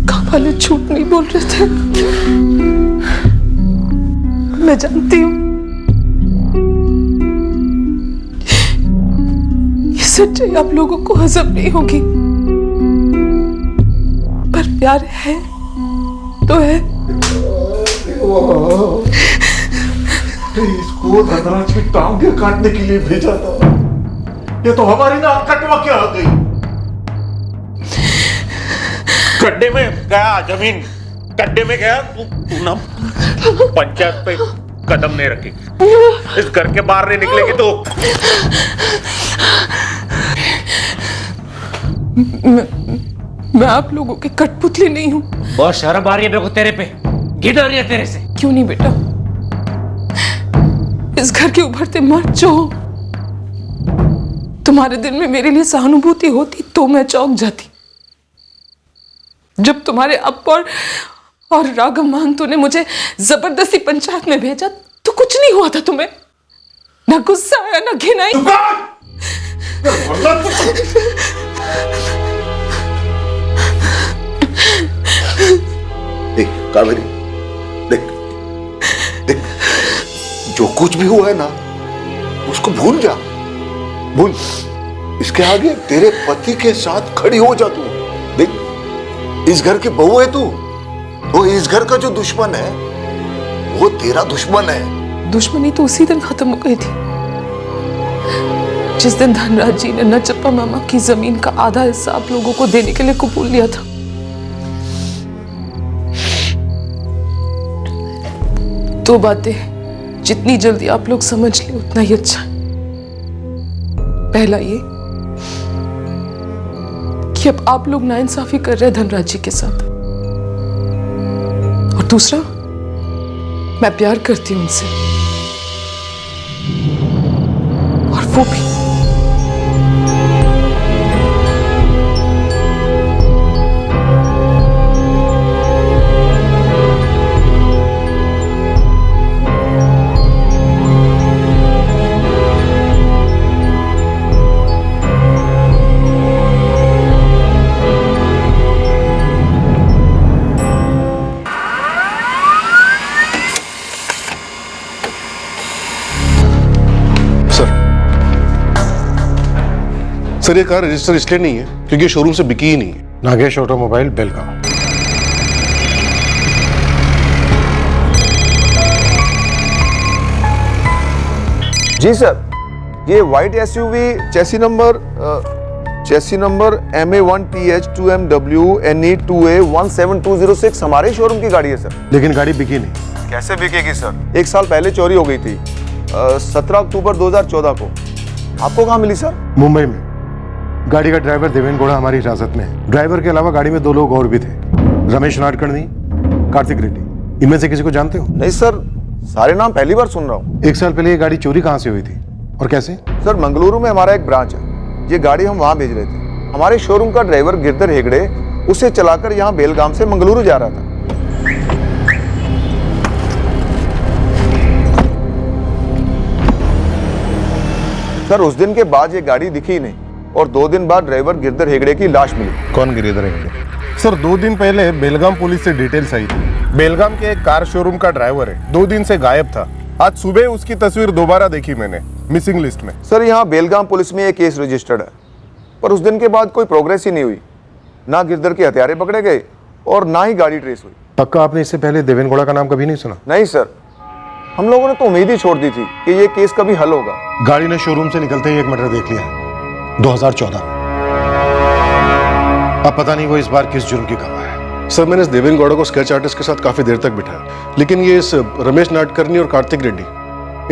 गांव वाले झूठ नहीं बोल रहे थे, मैं जानती हूं। ये सच्चाई आप लोगों को हजम नहीं होगी, पर प्यार है तो है। इसको धनराज की टांगे काटने के लिए भेजा था, ये तो हमारी ना कटवा के आ गई। गड्ढे में गया, जमीन गड्ढे में गया। तू ना पंचायत पे कदम नहीं रखेगी, इस घर के बाहर नहीं निकलेगी तो। मैं आप लोगों की कठपुतली नहीं हूं। बहुत शर्म आ रही है मेरे को तेरे पे, घिन आ रही है तेरे से। क्यों नहीं बेटा, इस घर के उभरते मर्द जो हो, तुम्हारे दिल में मेरे लिए सहानुभूति होती तो मैं चौंक जाती। जब तुम्हारे अब्बा और राघव महंतो ने मुझे जबरदस्ती पंचायत में भेजा तो कुछ नहीं हुआ था तुम्हें? ना गुस्सा आया ना घिन आई? देख कावेरी, देख देख, जो कुछ भी हुआ है ना उसको भूल जा, भूल। इसके आगे तेरे पति के साथ खड़ी हो जा तू। देख इस घर की बहू है तू, तो इस घर का जो दुश्मन है वो तेरा दुश्मन है। दुश्मनी तो उसी दिन खत्म हो गई थी जिस दिन धनराज जी ने नचप्पा मामा की जमीन का आधा हिस्सा आप लोगों को देने के लिए कबूल लिया था। दो बातें जितनी जल्दी आप लोग समझ ले उतना ही अच्छा है। पहला ये कि अब आप लोग नाइंसाफी कर रहे हैं धनराज जी के साथ, और दूसरा मैं प्यार करती हूं उनसे, और वो भी सर ये कार रजिस्टर इसलिए नहीं है क्योंकि शोरूम से बिकी ही नहीं है। नागेश ऑटोमोबाइल बेलगांव। जी सर, ये व्हाइट एसयूवी चेसी नंबर MA1TH2MWNE2A17206 हमारे शोरूम की गाड़ी है सर। लेकिन गाड़ी बिकी नहीं। कैसे बिकेगी सर? 1 साल पहले चोरी हो गई थी, 17 अक्टूबर 2014 को। आपको कहाँ मिली सर? मुंबई में। गाड़ी का ड्राइवर देवेन गौड़ा हमारी हिरासत में है। ड्राइवर के अलावा गाड़ी में 2 लोग और भी थे, रमेश नाडकर्णी, कार्तिक रेड्डी। इनमें से किसी को जानते हो? नहीं सर, सारे नाम पहली बार सुन रहा हूँ। 1 साल पहले ये गाड़ी चोरी कहाँ से हुई थी और कैसे? सर, मंगलुरु में हमारा एक ब्रांच है, ये गाड़ी हम वहाँ भेज रहे थे। हमारे शोरूम का ड्राइवर गिरधर हेगड़े उसे चलाकर यहाँ बेलगाम से मंगलुरु जा रहा था। सर, उस दिन के बाद ये गाड़ी दिखी नहीं और 2 दिन बाद ड्राइवर गिरधर हेगड़े की लाश मिली। कौन गिरधर हेगड़े? सर 2 दिन पहले बेलगाम पुलिस से डिटेल्स आई थी। बेलगाम के एक कार शोरूम का ड्राइवर है, 2 दिन से गायब था। आज सुबह उसकी तस्वीर दोबारा देखी मैंने मिसिंग लिस्ट में। सर, यहाँ बेलगाम पुलिस में एक केस रजिस्टर्ड है, पर उस दिन के बाद कोई प्रोग्रेस ही नहीं हुई। ना गिरधर के हथियारे पकड़े गए और ना ही गाड़ी ट्रेस हुई। पक्का आपने इससे पहले देवेन गौड़ा का नाम कभी नहीं सुना? नहीं सर, हम लोगों ने तो उम्मीद ही छोड़ दी थी कि ये केस कभी हल होगा। गाड़ी ने शोरूम से निकलते ही एक मर्डर देख लिया है, 2014। अब पता नहीं वो इस बार किस जुर्म की गवाह है। सर, मैंने इस देवेन गौड़ा को स्केच आर्टिस्ट के साथ काफी देर तक बिठाया, लेकिन ये इस रमेश नाडकर्णी और कार्तिक रेड्डी,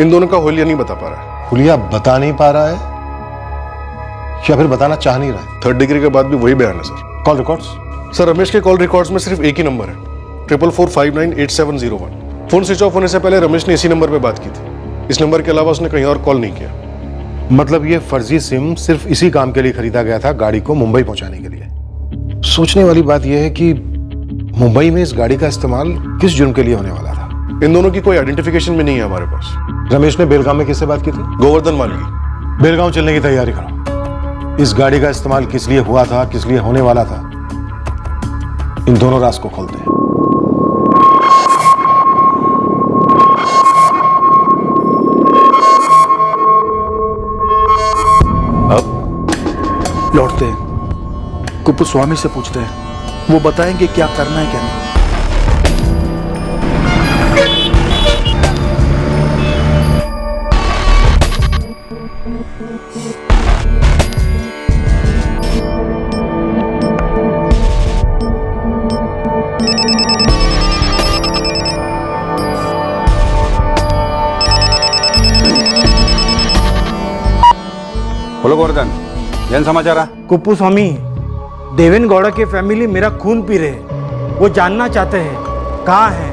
इन दोनों का हुलिया नहीं बता पा रहा है। हुलिया बता नहीं पा रहा है या फिर बताना चाह नहीं रहा है? 3rd डिग्री के बाद भी वही बयान है sir. Call records? Sir, Ramesh के कॉल रिकॉर्ड्स में सिर्फ एक ही नंबर है, 4445987101। फोन स्विच ऑफ होने से पहले रमेश ने इसी नंबर पे बात की थी। इस नंबर के अलावा उसने कहीं और कॉल नहीं किया। मतलब ये फर्जी सिम सिर्फ इसी काम के लिए खरीदा गया था, गाड़ी को मुंबई पहुंचाने के लिए। सोचने वाली बात यह है कि मुंबई में इस गाड़ी का इस्तेमाल किस जुर्म के लिए होने वाला था? इन दोनों की कोई आइडेंटिफिकेशन भी नहीं है हमारे पास। रमेश ने बेलगाम में किससे बात की थी? गोवर्धन मालवी। बेलगाम चलने की तैयारी करो। इस गाड़ी का इस्तेमाल किस लिए हुआ था, किस लिए होने वाला था, इन दोनों राज को खोलते हैं। लौटते हैं, कुप्पू स्वामी से पूछते हैं, वो बताएंगे क्या करना है क्या नहीं। बोलो गोवर्धन, जन समाचार है? कुप्पू स्वामी, देवेन गौड़ा की फैमिली मेरा खून पी रहे हैं। वो जानना चाहते हैं कहाँ है,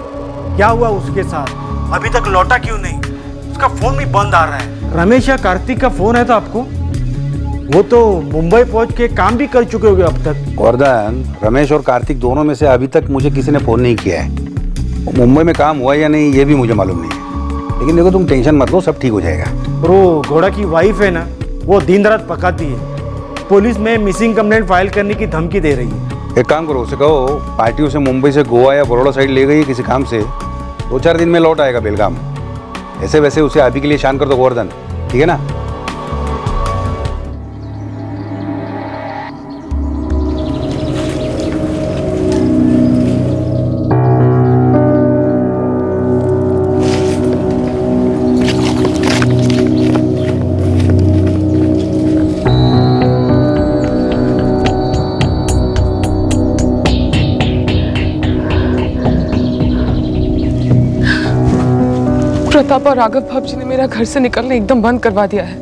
क्या हुआ उसके साथ, अभी तक लौटा क्यों नहीं, उसका फोन भी बंद आ रहा है। रमेश या कार्तिक का फोन है तो आपको? वो तो मुंबई पहुंच के काम भी कर चुके होंगे अब तक। गोवर्धन, रमेश और कार्तिक दोनों में से अभी तक मुझे किसी ने फोन नहीं किया है। मुंबई में काम हुआ या नहीं ये भी मुझे मालूम नहीं है, लेकिन देखो तुम टेंशन मत लो, सब ठीक हो जाएगा। वो घोड़ा की वाइफ है ना, वो दिन रात पकाती है, पुलिस में मिसिंग कंप्लेंट फाइल करने की धमकी दे रही है। एक काम करो, उसे कहो पार्टी उसे मुंबई से गोवा या बड़ौदा साइड ले गई है किसी काम से, 2-4 दिन में लौट आएगा बेलगाम। ऐसे वैसे उसे अभी के लिए शांत कर दो गोवर्धन, ठीक है ना? प्रताप और राघव भाव जी ने मेरा घर से निकलना एकदम बंद करवा दिया है।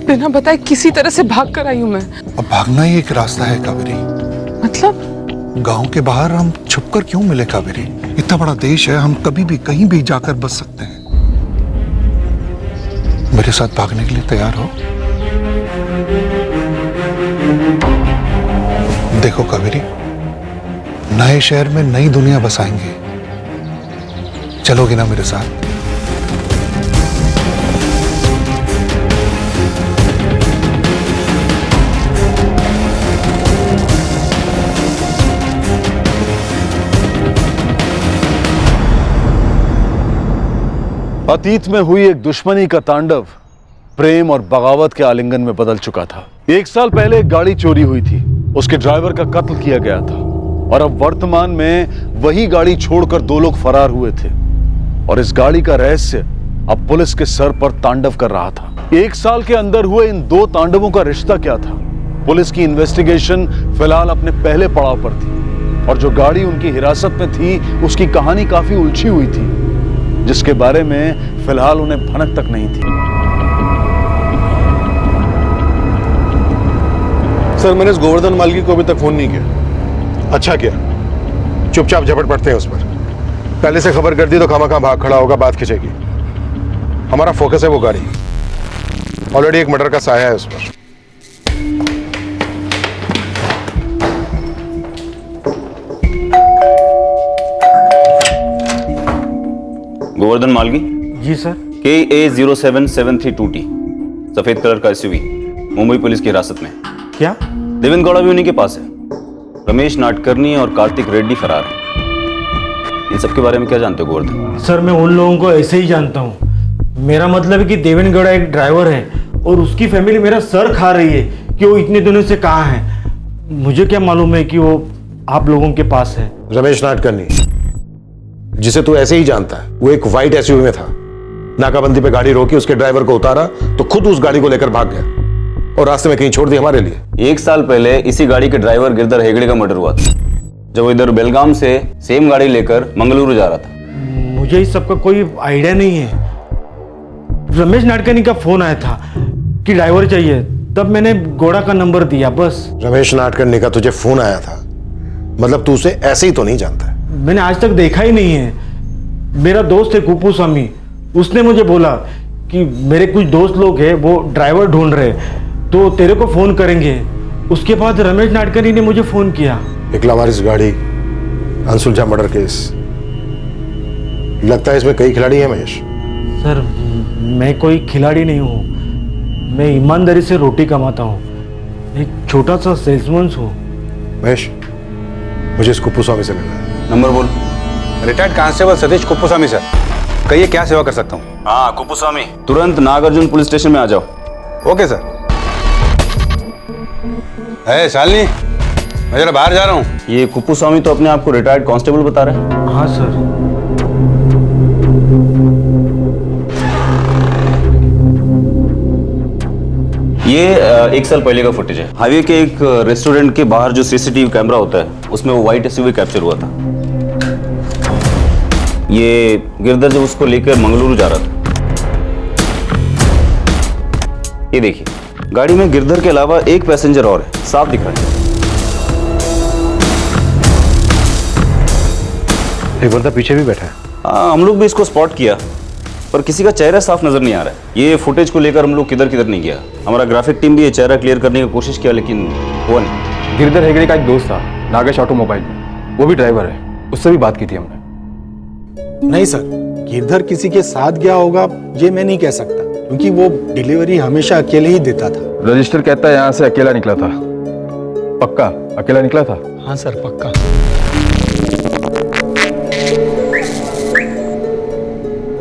बिना बताए किसी तरह से भाग कर आई हूँ मैं। अब भागना ही एक रास्ता है कावेरी। मतलब? गांव के बाहर हम छुपकर क्यों मिले कावेरी? इतना बड़ा देश है, हम कभी भी कहीं भी जाकर बच सकते हैं। मेरे साथ भागने के लिए तैयार हो? देखो कावेरी, नए शहर में नई दुनिया बसाएंगे, चलोगे ना मेरे साथ? अतीत में हुई एक दुश्मनी का तांडव प्रेम और बगावत के आलिंगन में बदल चुका था। 1 साल पहले एक गाड़ी चोरी हुई थी, उसके ड्राइवर का कत्ल किया गया था और अब वर्तमान में वही गाड़ी छोड़कर 2 लोग फरार हुए थे और इस गाड़ी का रहस्य अब पुलिस के सर पर तांडव कर रहा था। 1 साल के अंदर हुए इन 2 तांडवों का रिश्ता क्या था? पुलिस की इन्वेस्टिगेशन फिलहाल अपने पहले पड़ाव पर थी और जो गाड़ी उनकी हिरासत में थी उसकी कहानी काफी उलझी हुई थी, जिसके बारे में फिलहाल उन्हें भनक तक नहीं थी। सर, मैंने इस गोवर्धन मालगी को अभी तक फोन नहीं किया। अच्छा किया, चुपचाप झपट पड़ते हैं उस पर। पहले से खबर कर दी तो खामा भाग खड़ा होगा, बात खिंचेगी। हमारा फोकस है वो गाड़ी। ऑलरेडी एक मर्डर का साया है उस पर। गोवर्धन मालगी। जी सर। KA07732T सफेद कलर का एसयूवी मुंबई पुलिस की हिरासत में। क्या? देवेंद्र गौड़ा भी उन्हीं के पास है। रमेश नाडकर्णी और कार्तिक रेड्डी फरार हैं। इन सब के बारे में क्या जानते हो गोवर्धन? सर, मैं उन लोगों को ऐसे ही जानता हूँ। मेरा मतलब है कि देवेंद्र गौड़ा एक ड्राइवर है और उसकी फैमिली मेरा सर खा रही है कि वो इतने दिनों से कहाँ है। मुझे क्या मालूम है कि वो आप लोगों के पास है। रमेश नाडकर्णी, जिसे तू ऐसे ही जानता है, वो एक व्हाइट एसयूवी में था। नाकाबंदी पे गाड़ी रोकी, उसके ड्राइवर को उतारा तो खुद उस गाड़ी को लेकर भाग गया और रास्ते में कहीं छोड़ दी हमारे लिए। 1 साल पहले इसी गाड़ी के ड्राइवर गिरधर हेगड़े का मर्डर हुआ था, जब वो इधर बेलगाम से सेम गाड़ी लेकर मंगलुरु जा रहा था। मुझे इस सब का कोई आइडिया नहीं है। रमेश नाडकर्णी का फोन आया था कि ड्राइवर चाहिए, तब मैंने गौड़ा का नंबर दिया, बस। रमेश नाडकर्णी का तुझे फोन आया था, मतलब तू उसे ऐसे ही तो नहीं जानता? मैंने आज तक देखा ही नहीं है। मेरा दोस्त है कुप्पू स्वामी, उसने मुझे बोला कि मेरे कुछ दोस्त लोग हैं, वो ड्राइवर ढूंढ रहे, तो तेरे को फोन करेंगे। उसके बाद रमेश नाडकर्णी ने मुझे फोन किया। एक लावारिस गाड़ी, अनसुलझा मर्डर केस। लगता है इसमें कई खिलाड़ी हैं महेश। सर, मैं कोई खिलाड़ी नहीं हूँ। मैं ईमानदारी से रोटी कमाता हूँ, एक छोटा सा सेल्समैन हूँ। महेश, मुझे इस कुप्पू स्वामी से मिलना है। नंबर बोल। Retired constable Satish Kuppuswamy sir. कहिए क्या सेवा कर सकता हूँ? हाँ कुप्पूस्वामी, तुरंत नागार्जुन पुलिस स्टेशन में आ जाओ। Okay sir. है शालिनी, मैं जरा बाहर जा रहा हूँ। ये कुप्पूस्वामी तो अपने आप को रिटायर्ड कांस्टेबल बता रहे हैं। हाँ सर। ये 1 साल पहले का फुटेज है। हाईवे के एक रेस्टोरेंट के बाहर जो सीसीटीवी कैमरा होता है, उसमें वो व्हाइट एसयूवी कैप्चर हुआ था। ये गिरधर जब उसको लेकर मंगलुरु जा रहा था। ये देखिए, गाड़ी में गिरधर के अलावा एक पैसेंजर और है, साफ दिख रहा है। एक बंदा पीछे भी बैठा है। हाँ, हम लोग भी इसको स्पॉट किया, पर किसी का चेहरा साफ नजर नहीं आ रहा है। ये फुटेज को लेकर हम लोग किधर किधर नहीं गया। हमारा ग्राफिक टीम भी ये चेहरा क्लियर करने की कोशिश किया, लेकिन हुआ नहीं। गिरधर हेगड़े का एक दोस्त था नागेश ऑटोमोबाइल में, वो भी ड्राइवर है, उससे भी बात की थी हमने। नहीं सर, गिरधर किसी के साथ गया होगा ये मैं नहीं कह सकता, क्योंकि वो डिलीवरी हमेशा अकेले ही देता था। रजिस्टर कहता है यहाँ से अकेला निकला था। पक्का अकेला निकला था? हाँ सर, पक्का।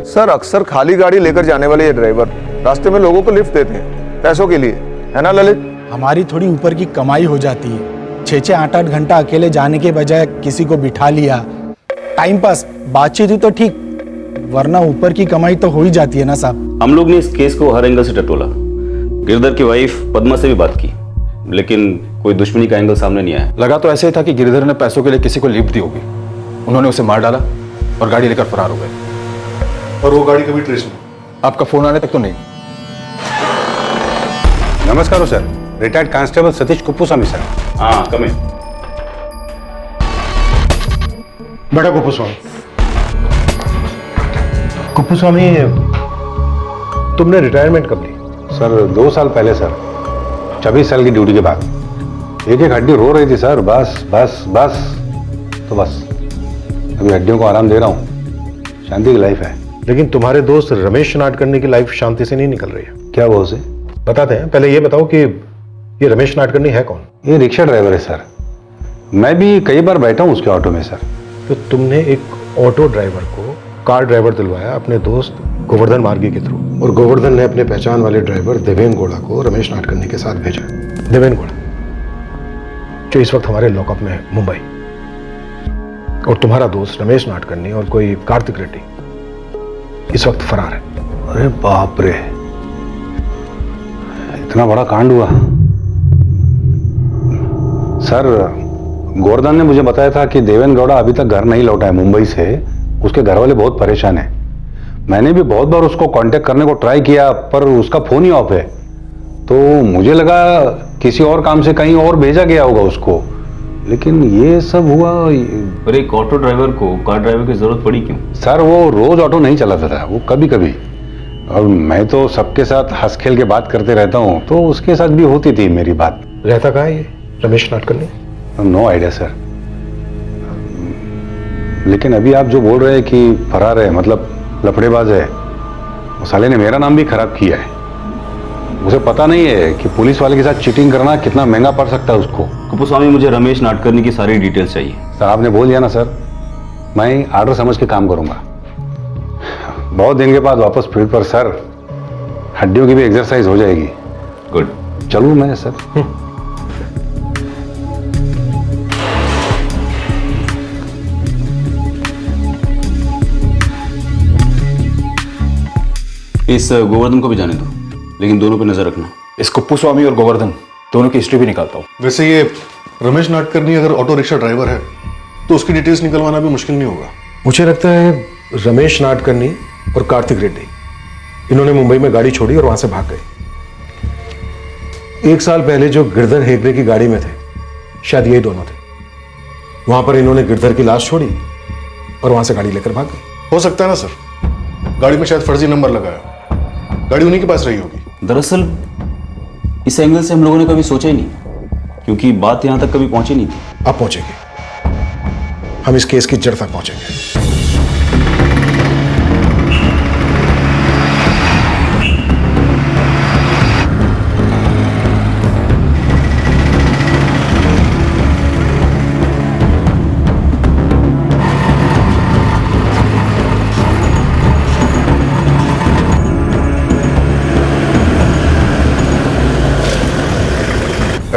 सर, अक्सर खाली गाड़ी लेकर जाने वाले ये ड्राइवर रास्ते में लोगों को लिफ्ट देते हैं पैसों के लिए, है ना ललित? हमारी थोड़ी ऊपर की कमाई हो जाती है। 6-6, 8-8 घंटा अकेले जाने के बजाय किसी को बिठा लिया, टाइम पास, बातचीत हुई तो ठीक, वरना ऊपर की कमाई तो हो ही जाती है ना साहब। हम लोग ने इस केस को हर एंगल से टटोला। गिरधर की वाइफ पद्मा से भी बात की, लेकिन कोई दुश्मनी का एंगल सामने नहीं आया। लगा तो ऐसे ही था कि गिरधर ने पैसों के लिए किसी को लिफ्ट दी होगी, उन्होंने उसे मार डाला और गाड़ी लेकर फरार हो गए। और वो गाड़ी कभी ट्रेस नहीं? आपका फोन आने तक तो नहीं। नमस्कार sir, retired constable Satish Kuppuswamy sir. हाँ, कम इन। बड़ा कुप्पूस्वामी। कुप्पूस्वामी, तुमने रिटायरमेंट कब ली? सर 2 साल पहले सर, 26 साल की ड्यूटी के बाद। एक हड्डी रो रही थी सर, बस बस बस, तो बस अभी हड्डियों को आराम दे रहा हूँ। शांति की लाइफ है। लेकिन तुम्हारे दोस्त रमेश नाडकर्णी की लाइफ शांति से नहीं निकल रही है। क्या वो उसे बताते हैं, पहले ये बताओ कि ये रमेश नाडकर्णी है कौन? ये रिक्शा ड्राइवर है सर, मैं भी कई बार बैठा हूँ उसके ऑटो में सर। तो तुमने एक ऑटो ड्राइवर को कार ड्राइवर दिलवाया अपने दोस्त गोवर्धन मार्गी के थ्रू, और गोवर्धन ने अपने पहचान वाले ड्राइवर देवेन गौड़ा को रमेश नाडकर्णी के साथ भेजा। देवेन गौड़ा जो इस वक्त हमारे लॉकअप में है मुंबई, और तुम्हारा दोस्त रमेश नाडकर्णी और कोई कार्तिक रेड्डी इस वक्त फरार है। अरे बाप रे, इतना बड़ा कांड हुआ। सर, गोवर्धन ने मुझे बताया था कि देवेन गौड़ा अभी तक घर नहीं लौटा है मुंबई से। उसके घर वाले बहुत परेशान हैं। मैंने भी बहुत बार उसको कांटेक्ट करने को ट्राई किया, पर उसका फोन ही ऑफ है। तो मुझे लगा किसी और काम से कहीं और भेजा गया होगा उसको, लेकिन ये सब हुआ। पर एक ऑटो ड्राइवर को कार ड्राइवर की जरूरत पड़ी क्यों? सर, वो रोज ऑटो नहीं चलाता था, वो कभी कभी। और मैं तो सबके साथ हंस खेल के बात करते रहता हूँ, तो उसके साथ भी होती थी मेरी बात। रहता कहाँ है ये Ramesh Nadkarni? No idea sir. लेकिन अभी आप जो बोल रहे हैं कि फरार है, मतलब लफड़ेबाज है, वो साले ने मेरा नाम भी खराब किया है। उसे पता नहीं है कि पुलिस वाले के साथ चीटिंग करना कितना महंगा पड़ सकता है उसको। कुपुस्वामी, मुझे रमेश नाडकर्णी की सारी डिटेल्स चाहिए। सर, आपने बोल दिया ना सर, मैं आर्डर समझ के काम करूंगा। बहुत दिन के बाद वापस फील्ड पर सर, हड्डियों की भी एक्सरसाइज हो जाएगी। गुड, चलूं मैं सर? इस गोवर्धन को भी जाने दो, लेकिन दोनों पे नजर रखना। इस कुप्पूस्वामी और गोवर्धन दोनों की हिस्ट्री भी निकालता हूँ। वैसे ये रमेश नाडकर्णी अगर ऑटो रिक्शा ड्राइवर है तो उसकी डिटेल्स निकलवाना भी मुश्किल नहीं होगा। मुझे लगता है रमेश नाडकर्णी और कार्तिक रेड्डी इन्होंने मुंबई में गाड़ी छोड़ी और वहां से भाग गए। 1 साल पहले जो गिरधर हेगड़े की गाड़ी में थे, शायद यही दोनों थे। वहां पर इन्होंने गिरधर की लाश छोड़ी और वहां से गाड़ी लेकर भाग गए। हो सकता है ना सर, गाड़ी में शायद फर्जी नंबर लगाया, गाड़ी उन्हीं के पास रही होगी। दरअसल इस एंगल से हम लोगों ने कभी सोचा ही नहीं, क्योंकि बात यहां तक कभी पहुंची नहीं थी। अब पहुंचेंगे, हम इस केस की जड़ तक पहुंचेंगे।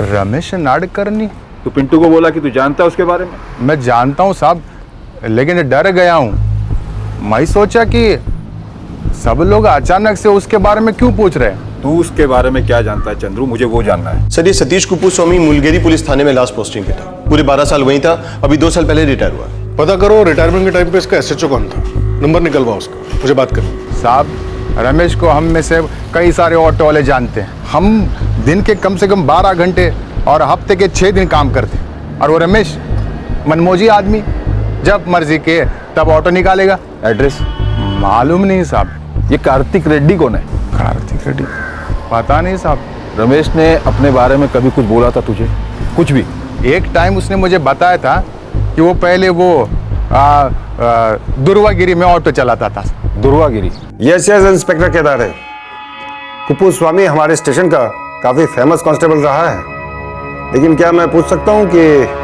रमेश नाडकर्णी? तू पिंटू को बोला कि तू जानता है उसके बारे में? मैं जानता हूँ साहब, लेकिन डर गया हूँ। मैं सोचा कि सब लोग अचानक से उसके बारे में क्यों पूछ रहे हैं। तू उसके बारे में क्या जानता है चंद्रू, मुझे वो जानना है। सर, ये सतीश कुप्पूस्वामी मुलगेरी पुलिस थाने में लास्ट पोस्टिंग पे था। पूरे 12 साल वहीं था, अभी 2 साल पहले रिटायर हुआ। पता करो रिटायरमेंट के टाइम पे इसका SHO कौन था, नंबर निकलवा उसका, मुझे बात कर। साहब, रमेश को हम में से कई सारे ऑटो वाले जानते हैं। हम दिन के कम से कम 12 घंटे और हफ्ते के 6 दिन काम करते हैं, और वो रमेश मनमोजी आदमी, जब मर्जी के तब ऑटो निकालेगा। एड्रेस मालूम नहीं साहब। ये कार्तिक रेड्डी कौन है? कार्तिक रेड्डी? पता नहीं साहब। रमेश ने अपने बारे में कभी कुछ बोला था तुझे? कुछ भी? एक टाइम उसने मुझे बताया था कि वो पहले वो दुर्वागिरी में ऑटो चलाता था। दुर्वागिरी? यस इंस्पेक्टर केदार है। कुप्पूस्वामी हमारे स्टेशन का काफी फेमस कांस्टेबल रहा है, लेकिन क्या मैं पूछ सकता हूँ कि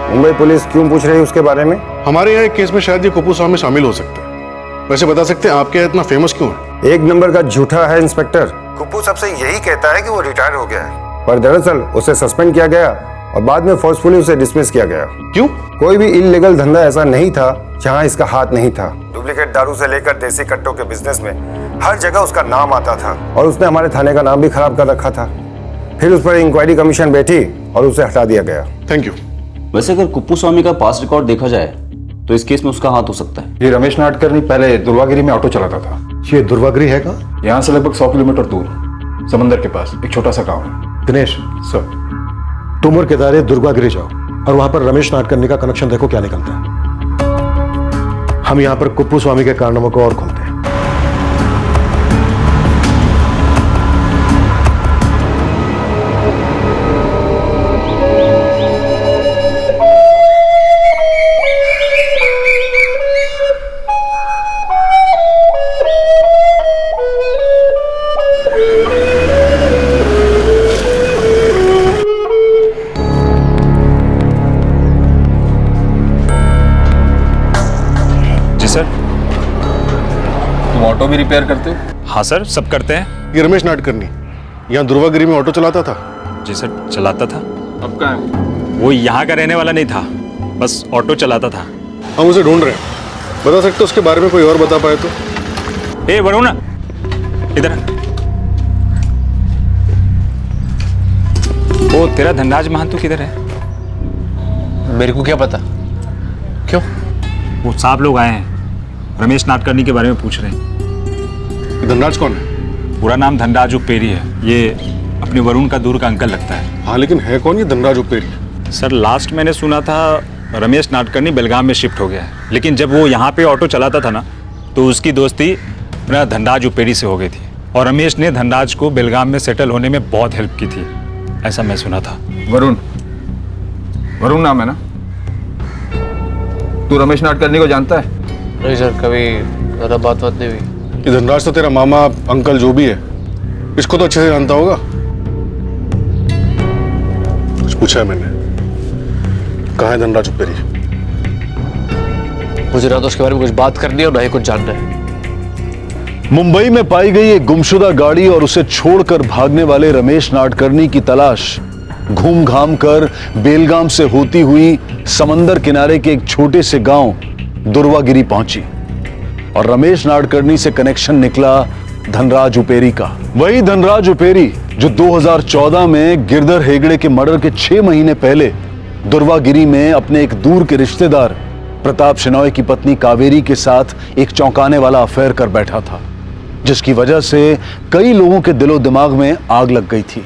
मुंबई पुलिस क्यों पूछ रही है उसके बारे में? हमारे यहाँ एक केस में शायद ये कुप्पूस्वामी शामिल हो सकता है। वैसे बता सकते हैं आपके यहाँ इतना फेमस क्यों है? 1 नंबर का झूठा है इंस्पेक्टर। कुप्पू सबसे यही कहता है कि वो रिटायर हो गया है, पर दरअसल उसे सस्पेंड किया गया और बाद में फोर्सफुली उसे डिसमिस किया गया। क्यों? कोई भी इल्लीगल धंधा ऐसा नहीं था जहाँ इसका हाथ नहीं था। डुप्लीकेट दारू से लेकर देसी कट्टों के बिजनेस में हर जगह उसका नाम आता था, और उसने हमारे थाने का नाम भी खराब कर रखा था। फिर उस पर इंक्वायरी कमीशन बैठी और उसे हटा दिया गया। Thank you. वैसे अगर कुप्पूस्वामी का पास्ट रिकॉर्ड देखा जाए तो इस केस में उसका हाथ हो सकता है। ये रमेश नाडकर्णी पहले दुर्वागिरी में ऑटो चलाता था। ये दुर्वागिरी है कहाँ? यहाँ से लगभग 100 किलोमीटर दूर, समंदर के पास एक छोटा सा गाँव है। दिनेश सर, तुम और केदारे दुर्गागिरी जाओ और वहां पर रमेश नाडकर्णी का कनेक्शन देखो क्या निकलता है। हम यहाँ पर कुप्पूस्वामी के कारनामों को और खोलते हैं। ऑटो भी रिपेयर करते हो? हाँ सर, सब करते हैं। ये रमेश नाडकर्णी यहाँ दुर्वागिरी में ऑटो चलाता था? जी सर, चलाता था। अब कहाँ है? वो यहाँ का रहने वाला नहीं था, बस ऑटो चलाता था। हम उसे ढूंढ रहे हैं, बता सकते हो उसके बारे में कोई और बता पाए तो? ए वरुण, इधर। वो तेरा धनराज महंतो किधर है? मेरे को क्या पता, क्यों? वो साहब लोग आए हैं, रमेश नाडकर्णी के बारे में पूछ रहे हैं। धनराज कौन है? पूरा नाम धनराज उपेरी है। ये अपने वरुण का दूर का अंकल लगता है। हाँ, लेकिन है कौन ये धनराज उपेरी? सर, लास्ट मैंने सुना था रमेश नाडकर्णी बेलगाम में शिफ्ट हो गया है, लेकिन जब वो यहाँ पे ऑटो चलाता था ना, तो उसकी दोस्ती अपना धनराज उपेरी से हो गई थी, और रमेश ने धनराज को बेलगाम में सेटल होने में बहुत हेल्प की थी, ऐसा मैं सुना था। वरुण नाम है ना? तू रमेश नाडकर्णी को जानता है? नहीं सर, कभी ज़्यादा बात नहीं हुई। ये धनराज तो तेरा मामा अंकल जो भी है, इसको तो अच्छे से जानता होगा। कुछ पूछा है मैंने, कहाँ है धनराज उपेरी? मुझे ना तो उसके बारे में कुछ बात करनी है और ना ही कुछ जानना है। मुंबई में पाई गई एक गुमशुदा गाड़ी और उसे छोड़कर भागने वाले रमेश नाडकर्णी की तलाश घूम घाम कर बेलगाम से होती हुई समंदर किनारे के एक छोटे से गांव दुर्वागिरी पहुंची, और रमेश नाडकर्णी से कनेक्शन निकला धनराज उपेरी का। वही धनराज उपेरी जो 2014 में गिरधर हेगड़े के मर्डर के 6 महीने पहले दुर्वागिरी में अपने एक दूर के रिश्तेदार प्रताप शेनॉय की पत्नी कावेरी के साथ एक चौंकाने वाला अफेयर कर बैठा था, जिसकी वजह से कई लोगों के दिलो दिमाग में आग लग गई थी।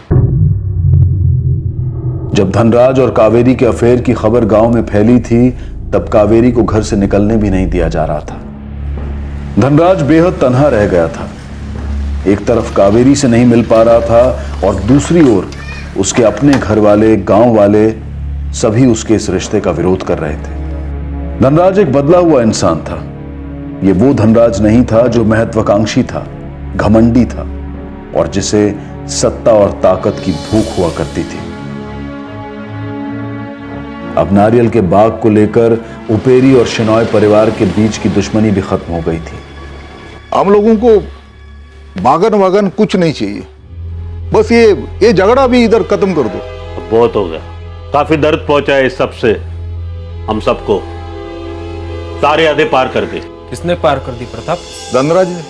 जब धनराज और कावेरी के अफेयर की खबर गांव में फैली थी, तब कावेरी को घर से निकलने भी नहीं दिया जा रहा था। धनराज बेहद तन्हा रह गया था। एक तरफ कावेरी से नहीं मिल पा रहा था, और दूसरी ओर उसके अपने घर वाले, गांव वाले सभी उसके इस रिश्ते का विरोध कर रहे थे। धनराज एक बदला हुआ इंसान था। यह वो धनराज नहीं था जो महत्वाकांक्षी था, घमंडी था, और जिसे सत्ता और ताकत की भूख हुआ करती थी। अब नारियल के बाग को लेकर उपेरी और शेनॉय परिवार के बीच की दुश्मनी भी खत्म हो गई थी। हम लोगों को बागन वागन कुछ नहीं चाहिए, बस ये झगड़ा भी इधर खत्म कर दो। बहुत हो गया, काफी दर्द पहुंचा है इस सबसे हम सबको। सारे हदें पार कर दी। किसने पार कर दी प्रताप? धनराज ने,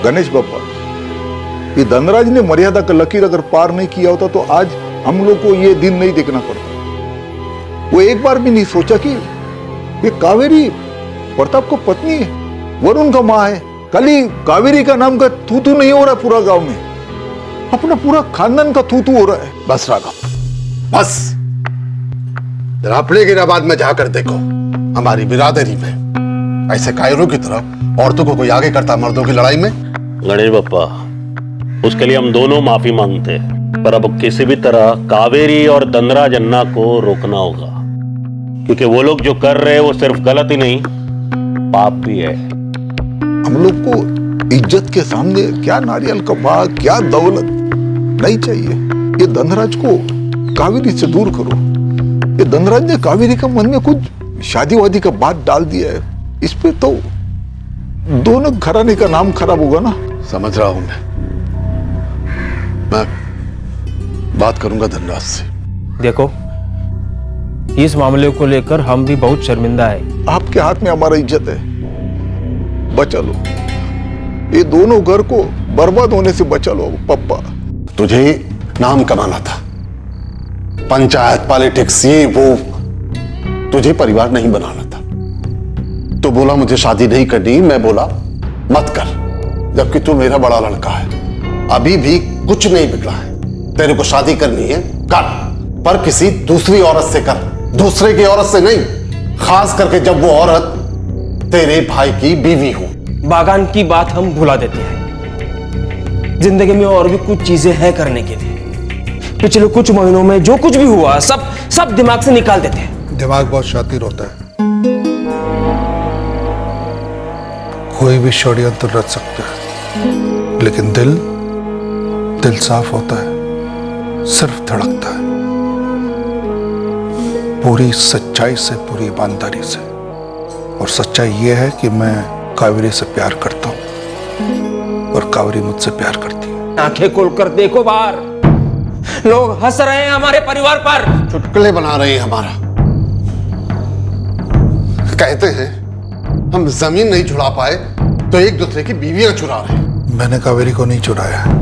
गणेश बापा। ये धनराज ने मर्यादा का लकीर अगर पार नहीं किया होता तो आज हम लोग को ये दिन नहीं देखना पड़ता। वो एक बार भी नहीं सोचा कि ये कावेरी प्रताप को पत्नी है, वरुण का माँ है। कल ही कावेरी का नाम का थू नहीं हो रहा पूरा गांव में, अपना पूरा खानदान का थू हो रहा है। बस राघव, बस। जरा अपने गिराबाद में जाकर देखो, हमारी बिरादरी में ऐसे कायरों की तरह औरतों को कोई आगे करता मर्दों की लड़ाई में। गणेश बप्पा, उसके लिए हम दोनों माफी मांगते हैं, पर अब किसी भी तरह कावेरी और धनराज अन्ना को रोकना होगा, क्योंकि वो लोग जो कर रहे हैं वो सिर्फ गलत ही नहीं, पाप भी है। हम लोग को इज्जत के सामने क्या नारियल का बाग, क्या दौलत नहीं चाहिए। ये धनराज को कावेरी से दूर करो। ये धनराज ने कावेरी का मन में कुछ शादी वादी का बात डाल दिया है, इस पे तो दोनों घराने का नाम खराब होगा ना। समझ रहा हूं मैं बात करूंगा धनराज से। देखो, इस मामले को लेकर हम भी बहुत शर्मिंदा है। आपके हाथ में हमारा इज्जत है, बचा लो। ये दोनों घर को बर्बाद होने से बचा लो पप्पा। तुझे नाम कमाना था, पंचायत पॉलिटिक्स ये वो, तुझे परिवार नहीं बनाना था। तो बोला मुझे शादी नहीं करनी, मैं बोला मत कर, जबकि तू मेरा बड़ा लड़का है। अभी भी कुछ नहीं बिगड़ा है। तेरे को शादी करनी है कर, पर किसी दूसरी औरत से कर, दूसरे की औरत से नहीं, खास करके जब वो औरत तेरे भाई की बीवी हो। बागान की बात हम भुला देते हैं। जिंदगी में और भी कुछ चीजें हैं करने के लिए। पिछले कुछ महीनों में जो कुछ भी हुआ सब दिमाग से निकाल देते हैं। दिमाग बहुत शातिर होता है, कोई भी षड्यंत्र रच सकता है, लेकिन दिल साफ होता है, सिर्फ धड़कता है, पूरी सच्चाई से, पूरी ईमानदारी से। और सच्चाई यह है कि मैं कावेरी से प्यार करता हूं और कावेरी मुझसे प्यार करती है। आंखें खोलकर देखो बाहर, लोग हंस रहे हैं हमारे परिवार पर, चुटकुले बना रहे हैं हमारा। कहते हैं हम जमीन नहीं छुड़ा पाए तो एक दूसरे की बीवियां चुरा रहे हैं। मैंने कावेरी को नहीं चुराया है।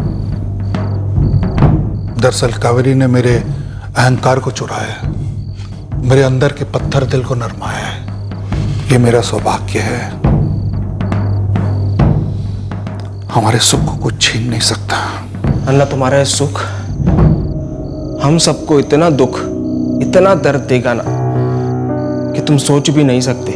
दरअसल कावेरी ने मेरे अहंकार को चुराया है, मेरे अंदर के पत्थर दिल को नरमाया है। ये मेरा सौभाग्य है। हमारे सुख को कुछ छीन नहीं सकता। अल्लाह तुम्हारा ये सुख हम सबको इतना दुख, इतना दर्द देगा ना कि तुम सोच भी नहीं सकते।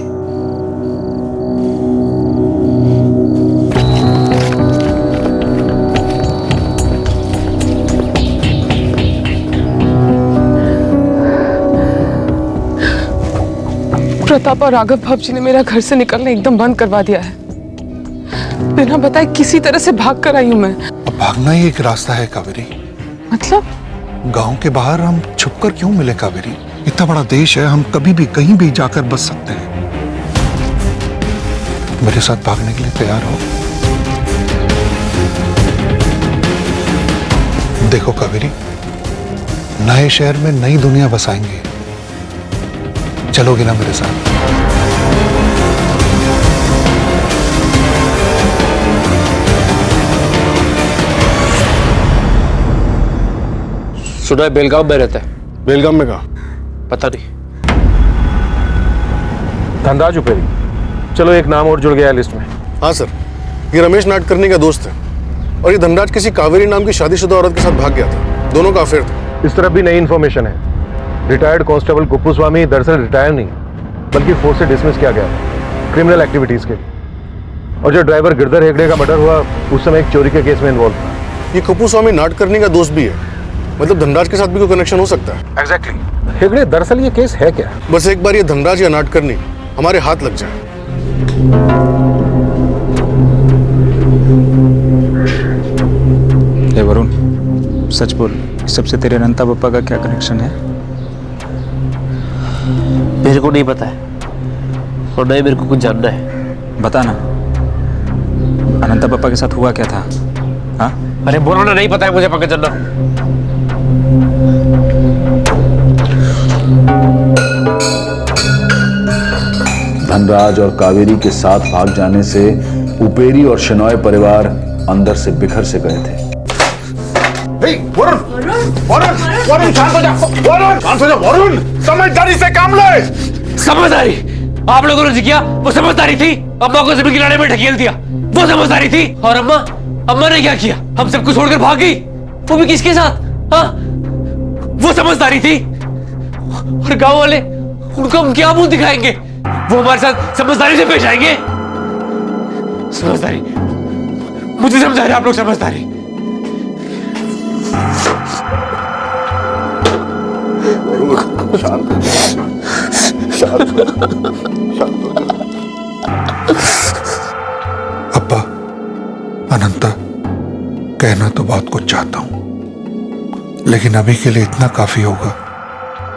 प्रताप और राघव भाव जी ने मेरा घर से निकलना एकदम बंद करवा दिया है। बिना बताए किसी तरह से भाग कर आई हूं मैं। अब भागना ही एक रास्ता है कावेरी। मतलब? गांव के बाहर हम छुपकर क्यों मिले कावेरी? इतना बड़ा देश है, हम कभी भी कहीं भी जाकर बस सकते हैं। मेरे साथ भागने के लिए तैयार हो? देखो कावेरी, नए शहर में नई दुनिया बसाएंगे। चलोगे ना मेरे साथ? सुना है बेलगांव में रहता है। बेलगाम में कहा? पता नहीं। धनराज उपेरी, चलो एक नाम और जुड़ गया है लिस्ट में। हाँ सर, ये रमेश नाडकर्णी का दोस्त है और ये धनराज किसी कावेरी नाम की शादीशुदा औरत के साथ भाग गया था। दोनों का अफेयर था। इस तरफ भी नई इन्फॉर्मेशन है। रिटायर्ड कांस्टेबल कुप्पू स्वामी दरअसल रिटायर नहीं बल्कि फोर्स से डिसमिस किया गया क्रिमिनल एक्टिविटीज के लिए। और जो ड्राइवर गिरधर हेगड़े का मर्डर हुआ उस समय एक चोरी के केस में इन्वॉल्व था। ये कुप्पू स्वामी नाडकर्णी का दोस्त भी है, मतलब धनराज के साथ भी कोई कनेक्शन हो सकता है। एग्जैक्टली। हेगड़े, दरअसल ये केस है क्या? बस एक बार ये धनराज या नाडकर्णी हमारे हाथ लग जाए। वरुण, सच बोल, इस सबसे तेरे अनंता पप्पा का क्या कनेक्शन है? मेरे को नहीं पता है और नहीं मेरे को कुछ जानना है। बता ना, अनंता पप्पा के साथ हुआ क्या था? हाँ? अरे बोलो ना, नहीं पता है मुझे पंकज अन्ना। धनराज और कावेरी के साथ भाग जाने से उपेरी और शेनॉय परिवार अंदर से बिखर से गए थे। वरुण, वरुण, वरुण शांत हो जा। वरुण शांत हो जा। वरुण, समझदारी से काम ले। समझदारी आप लोगों ने जो किया वो समझदारी थी? अम्मा को जमीन किनारे में ढकेल दिया, वो समझदारी थी? और अम्मा ने क्या किया? हम सबको छोड़कर भाग गई, वो भी किसके साथ? हाँ, वो समझदारी थी? और गांव वाले, उनको हम क्या मुंह दिखाएंगे? वो हमारे साथ समझदारी से पेश आएंगे? समझदारी, मुझे समझा रहे आप लोग समझदारी? शांत शांत अब्बा, अनंता, कहना तो बहुत कुछ चाहता हूं, लेकिन अभी के लिए इतना काफी होगा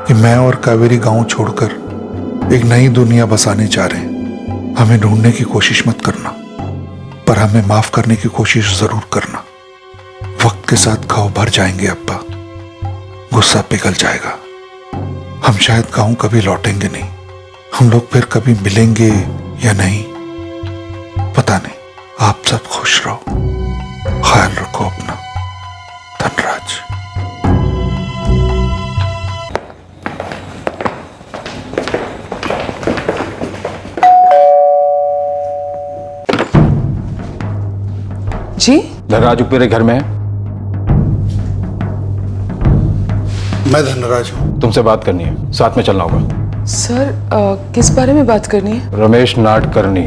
कि मैं और कावेरी गांव छोड़कर एक नई दुनिया बसाने जा रहे हैं। हमें ढूंढने की कोशिश मत करना, पर हमें माफ करने की कोशिश जरूर करना। वक्त के साथ घाव भर जाएंगे अब्बा, गुस्सा पिघल जाएगा। हम शायद गांव कभी लौटेंगे नहीं। हम लोग फिर कभी मिलेंगे या नहीं पता नहीं। आप सब खुश रहो, ख्याल रखो अपना। धनराज। जी? धनराज उपेरे घर में है? मैं धनराज हूं। तुमसे बात करनी है, साथ में चलना होगा। सर, किस बारे में बात करनी है? रमेश नाडकर्णी।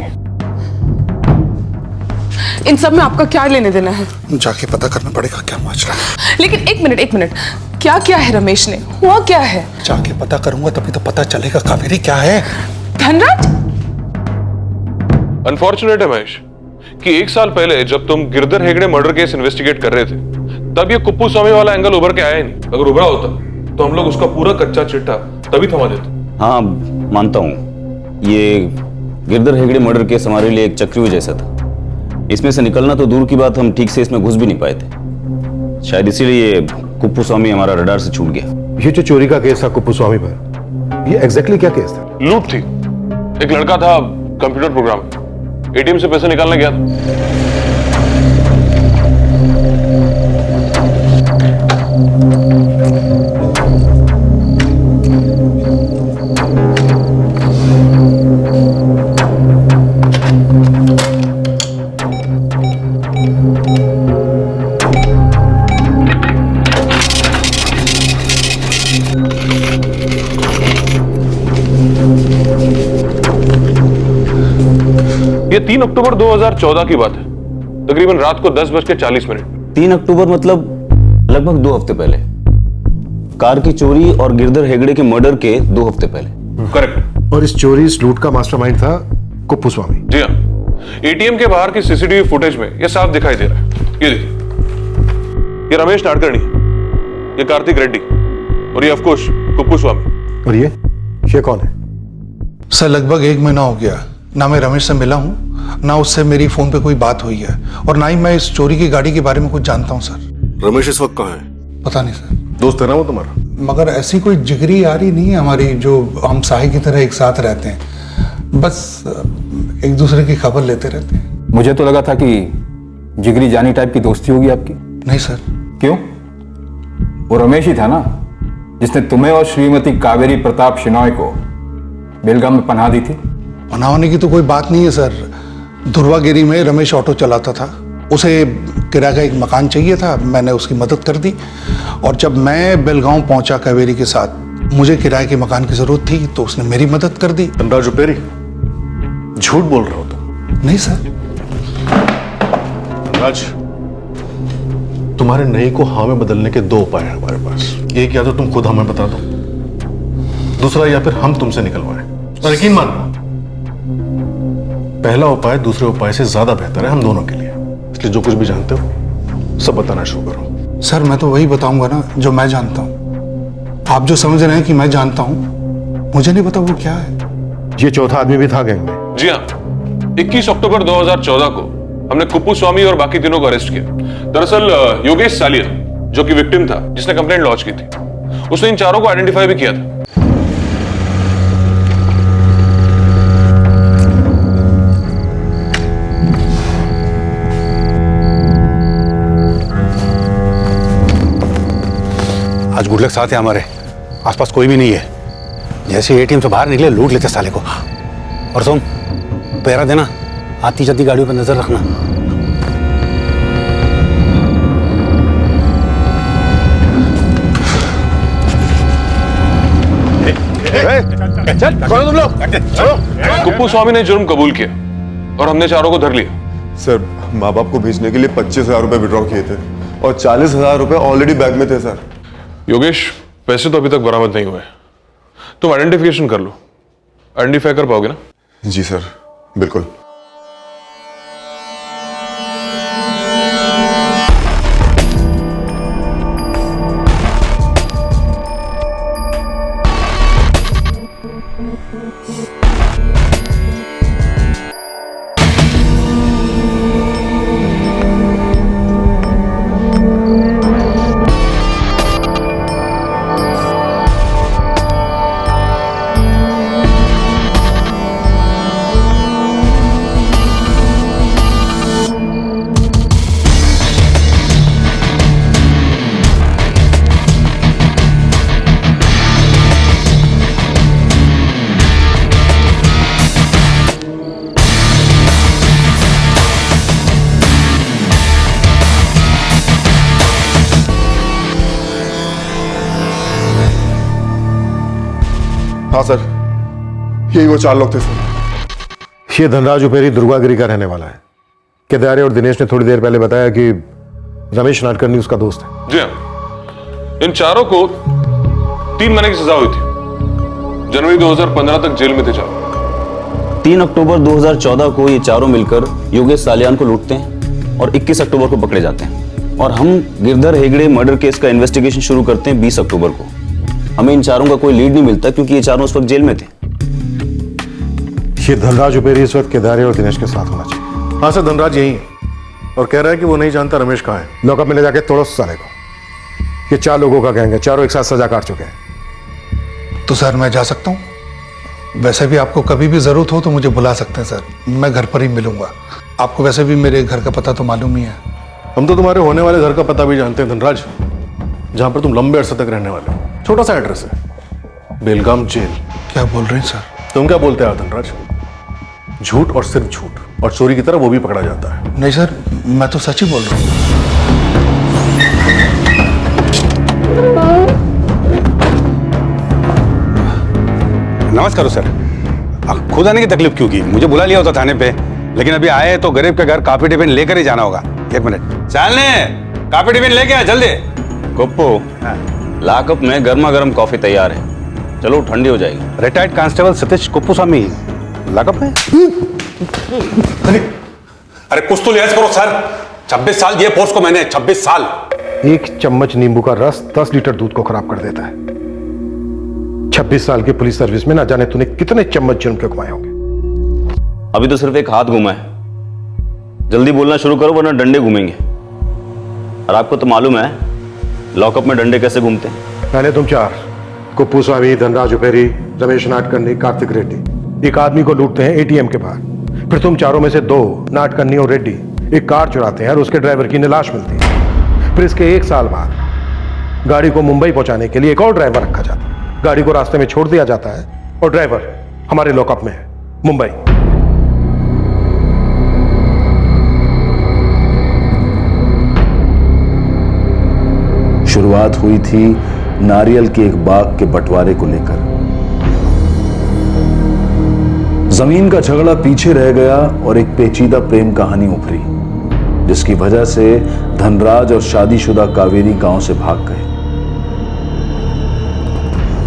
इन सब में आपका क्या लेने देना है? जाके पता करना पड़ेगा क्या माजरा है। लेकिन एक मिनट, क्या किया है रमेश ने? हुआ क्या है? जाके पता करूंगा तभी तो पता चलेगा कावेरी क्या है। धनराज? अनफॉर्चुनेट है महेश कि 1 साल पहले जब तुम Girdhar Hegde murder case investigate कर रहे थे तब ये कुप्पू स्वामी वाला एंगल उभर के आया ही नहीं। अगर उभरा होता तो हम लोग उसका पूरा कच्चा चिट्ठा तभी थमा देते। हाँ मानता हूँ, ये गिरधर हेगड़े मर्डर केस हमारे लिए एक चक्रव्यूह जैसा था। इसमें से निकलना तो दूर की बात, हम ठीक से इसमें घुस भी नहीं पाए थे। शायद इसीलिए ये कुप्पू स्वामी हमारा रडार से छूट गया। ये जो चोरी का केस था कुप्पू स्वामी पर, ये एग्जैक्टली क्या केस था? लूट थी। एक लड़का था कंप्यूटर प्रोग्राम, एटीएम से पैसे निकालने गया था। ये 3 अक्टूबर 2014 की बात है, तकरीबन रात को 10:40। 3 अक्टूबर मतलब लगभग 2 हफ्ते पहले। कार की चोरी और गिरधर हेगड़े के मर्डर के 2 हफ्ते पहले। करेक्ट। और इस चोरी, इस लूट का मास्टरमाइंड था कुप्पू स्वामी। जी हाँ, एटीएम के बाहर की सीसीटीवी फुटेज में ये साफ दिखाई दे रहा है। ये देखिए, ये रमेश नाडकर्णी, ये कार्तिक रेड्डी और ये ऑफ कोर्स कुप्पू स्वामी। और ये कौन है? सर लगभग 1 महीना हो गया, ना मैं रमेश से मिला हूँ, ना उससे मेरी फोन पे कोई बात हुई है, और ना ही मैं इस चोरी की गाड़ी के बारे में कुछ जानता हूँ सर। रमेश इस वक्त कहाँ है? पता नहीं सर। दोस्त है ना वो तुम्हारा? मगर ऐसी कोई जिगरी यारी नहीं है हमारी जो हम साही की तरह एक साथ रहते हैं, बस एक दूसरे की खबर लेते रहते हैं। मुझे तो लगा था कि जिगरी जानी टाइप की दोस्ती होगी आपकी। नहीं सर। क्यों? वो रमेश ही था ना जिसने तुम्हें और श्रीमती कावेरी प्रताप शिनॉय को बेलगाम में पनाह दी थी। पनाह होने की तो कोई बात नहीं है सर। धुर्वागिरी में रमेश ऑटो चलाता था, उसे किराए का एक मकान चाहिए था, मैंने उसकी मदद कर दी, और जब मैं बेलगांव पहुंचा कावेरी के साथ, मुझे किराए के मकान की जरूरत थी तो उसने मेरी मदद कर दी। धनराज उपेरी, झूठ बोल रहे हो तुम? नहीं सर। धनराज, तुम्हारे नहीं को हाँ में बदलने के 2 उपाय हैं हमारे पास। एक, या तो तुम खुद हमें बता दो, दूसरा या फिर हम तुमसे निकलवाएं। और यकीन मानना, पहला उपाय दूसरे उपाय से ज्यादा बेहतर है हम दोनों के लिए। इसलिए जो कुछ भी जानते हो सब बताना शुरू करो। सर मैं तो वही बताऊंगा ना जो मैं जानता हूँ। आप जो समझ रहे हैं कि मैं जानता हूँ, मुझे नहीं पता वो क्या है। ये चौथा आदमी भी था गैंग में? जी हाँ, 21 अक्टूबर 2014 को हमने कुप्पू स्वामी और बाकी तीनों को अरेस्ट किया। दरअसल योगेश सालिया, जो कि विक्टिम था जिसने कंप्लेंट लॉन्च की थी, उसने इन चारों को आइडेंटिफाई भी किया था। आज गुडलक साथ है हमारे, आसपास कोई भी नहीं है। जैसे एटीएम से बाहर निकले लूट लेते साले को। और सुन, पहरा देना, आती जाती गाड़ियों पर नजर रखना। चल, कौन तुम लोग? चलो। कुप्पू स्वामी ने जुर्म कबूल किया और हमने चारों को धर लिया। सर, माँ बाप को भेजने के लिए 25,000 रुपए विड्रॉ किए थे और 40,000 रुपए ऑलरेडी बैग में थे सर। योगेश, पैसे तो अभी तक बरामद नहीं हुए, तुम आइडेंटिफिकेशन कर लो। आइडेंटिफाई कर पाओगे ना? जी सर, बिल्कुल। हाँ सर, यही वो 4 लोग थे सर। ये धनराज उपेरी दुर्गागिरी का रहने वाला है। केदारे और दिनेश ने थोड़ी देर पहले बताया कि रमेश नाडकर्णी उसका दोस्त है। जी हाँ, इन चारों को 3 महीने की सजा हुई थी। जनवरी 2015 तक जेल में थे चारों। 3 अक्टूबर 2014 को ये चारों मिलकर योगेश सालियान को लूटते हैं और 21 अक्टूबर को पकड़े जाते हैं। और हम गिरधर हेगड़े मर्डर केस का इन्वेस्टिगेशन शुरू करते हैं 20 अक्टूबर को। हमें इन चारों का कोई लीड नहीं मिलता क्योंकि ये चारों उस वक्त जेल में थे। ये धनराज उपेरी इस वक्त केदारी और दिनेश के साथ होना चाहिए। हाँ सर, धनराज यही है और कह रहा है कि वो नहीं जानता रमेश कहाँ है। लॉकअप में ले जाके तोड़ो साले को। ये 4 लोगों का गैंग है, चारों एक साथ सजा काट चुके हैं। तो सर मैं जा सकता हूँ? वैसे भी आपको कभी भी जरूरत हो तो मुझे बुला सकते हैं सर, मैं घर पर ही मिलूंगा। आपको वैसे भी मेरे घर का पता तो मालूम ही है। हम तो तुम्हारे होने वाले घर का पता भी जानते हैं धनराज, जहां पर तुम लंबे अरसे तक रहने वाले हो। छोटा सा एड्रेस है, बेलगाम जेल। क्या बोल रहे हैं सर? तुम क्या बोलते हो धनराज? झूठ और सिर्फ झूठ, और चोरी की तरह वो भी पकड़ा जाता है। नहीं सर, मैं तो सच ही बोल रहा हूँ। नमस्कार सर। खुद आने की तकलीफ क्यों की? मुझे बुला लिया होता थाने पे, लेकिन अभी आए तो गरीब के घर काफी टिफिन लेकर ही जाना होगा। 1 मिनट। चालने काफी टिफिन लेके आ जल्दी। कुप्पू, लॉकअप में गर्मा गर्म कॉफी तैयार है, चलो ठंडी हो जाएगी। रिटायर्ड कांस्टेबल सतीश कुप्पूस्वामी लॉकअप में? अरे कुछ तो लिहाज करो सर, 26 साल दिए फोर्स को मैंने, 26 साल। 1 चम्मच नींबू का रस 10 लीटर दूध को खराब कर देता है। 26 साल की पुलिस सर्विस में ना जाने तूने कितने चम्मच जुर्म के घुमाए होंगे। अभी तो सिर्फ एक हाथ घूमा है, जल्दी बोलना शुरू करो वरना डंडे घूमेंगे। और आपको तो मालूम है लॉकअप में डंडे कैसे घूमते हैं। पहले तुम 4, कुप्पूस्वामी, धनराज उपेरी, रमेश नाडकर्णी, कार्तिक रेड्डी, एक आदमी को लूटते हैं एटीएम के बाहर। फिर तुम चारों में से 2, नाडकर्णी और रेड्डी, एक कार चुराते हैं और उसके ड्राइवर की लाश मिलती है। फिर इसके 1 साल बाद गाड़ी को मुंबई पहुंचाने के लिए एक और ड्राइवर रखा जाता है। गाड़ी को रास्ते में छोड़ दिया जाता है और ड्राइवर हमारे लॉकअप में है, मुंबई। शुरुआत हुई थी नारियल के एक बाग के बंटवारे को लेकर। जमीन का झगड़ा पीछे रह गया और एक पेचीदा प्रेम कहानी उभरी, जिसकी वजह से धनराज और शादीशुदा कावेरी गांव से भाग गए।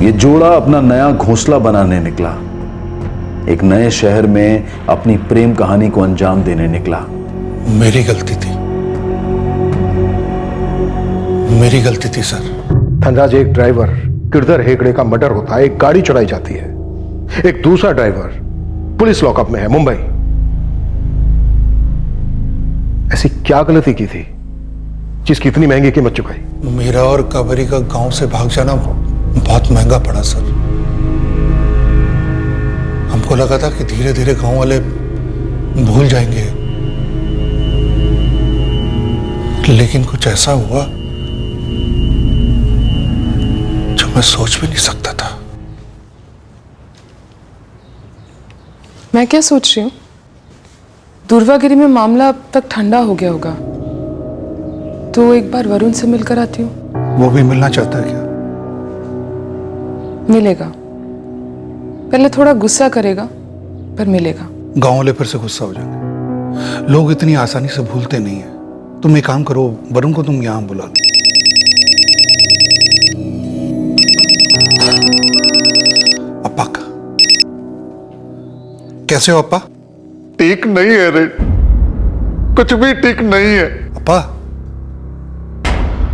ये जोड़ा अपना नया घोंसला बनाने निकला, एक नए शहर में अपनी प्रेम कहानी को अंजाम देने निकला। मेरी गलती थी, मेरी गलती थी सर। धनराज, एक ड्राइवर गिरधर हेगड़े का मर्डर होता है, एक गाड़ी चुराई जाती है, एक दूसरा ड्राइवर पुलिस लॉकअप में है, मुंबई। ऐसी क्या गलती की थी जिसकी इतनी महंगी कीमत चुकाई? मेरा और कावेरी का गांव से भाग जाना बहुत महंगा पड़ा सर। हमको लगा था कि धीरे धीरे गांव वाले भूल जाएंगे, लेकिन कुछ ऐसा हुआ जो मैं सोच भी नहीं सकता था। मैं क्या सोच रही हूँ, दुर्वागिरी में मामला अब तक ठंडा हो गया होगा, तो एक बार वरुण से मिलकर आती हूँ। वो भी मिलना चाहता है क्या? मिलेगा, पहले थोड़ा गुस्सा करेगा पर मिलेगा। गांव वाले फिर से गुस्सा हो जाएंगे, लोग इतनी आसानी से भूलते नहीं है। तुम एक काम करो, वरुण को तुम यहां बुला लो। अप्पा का कैसे हो अप्पा? ठीक नहीं है रे, कुछ भी ठीक नहीं है। अप्पा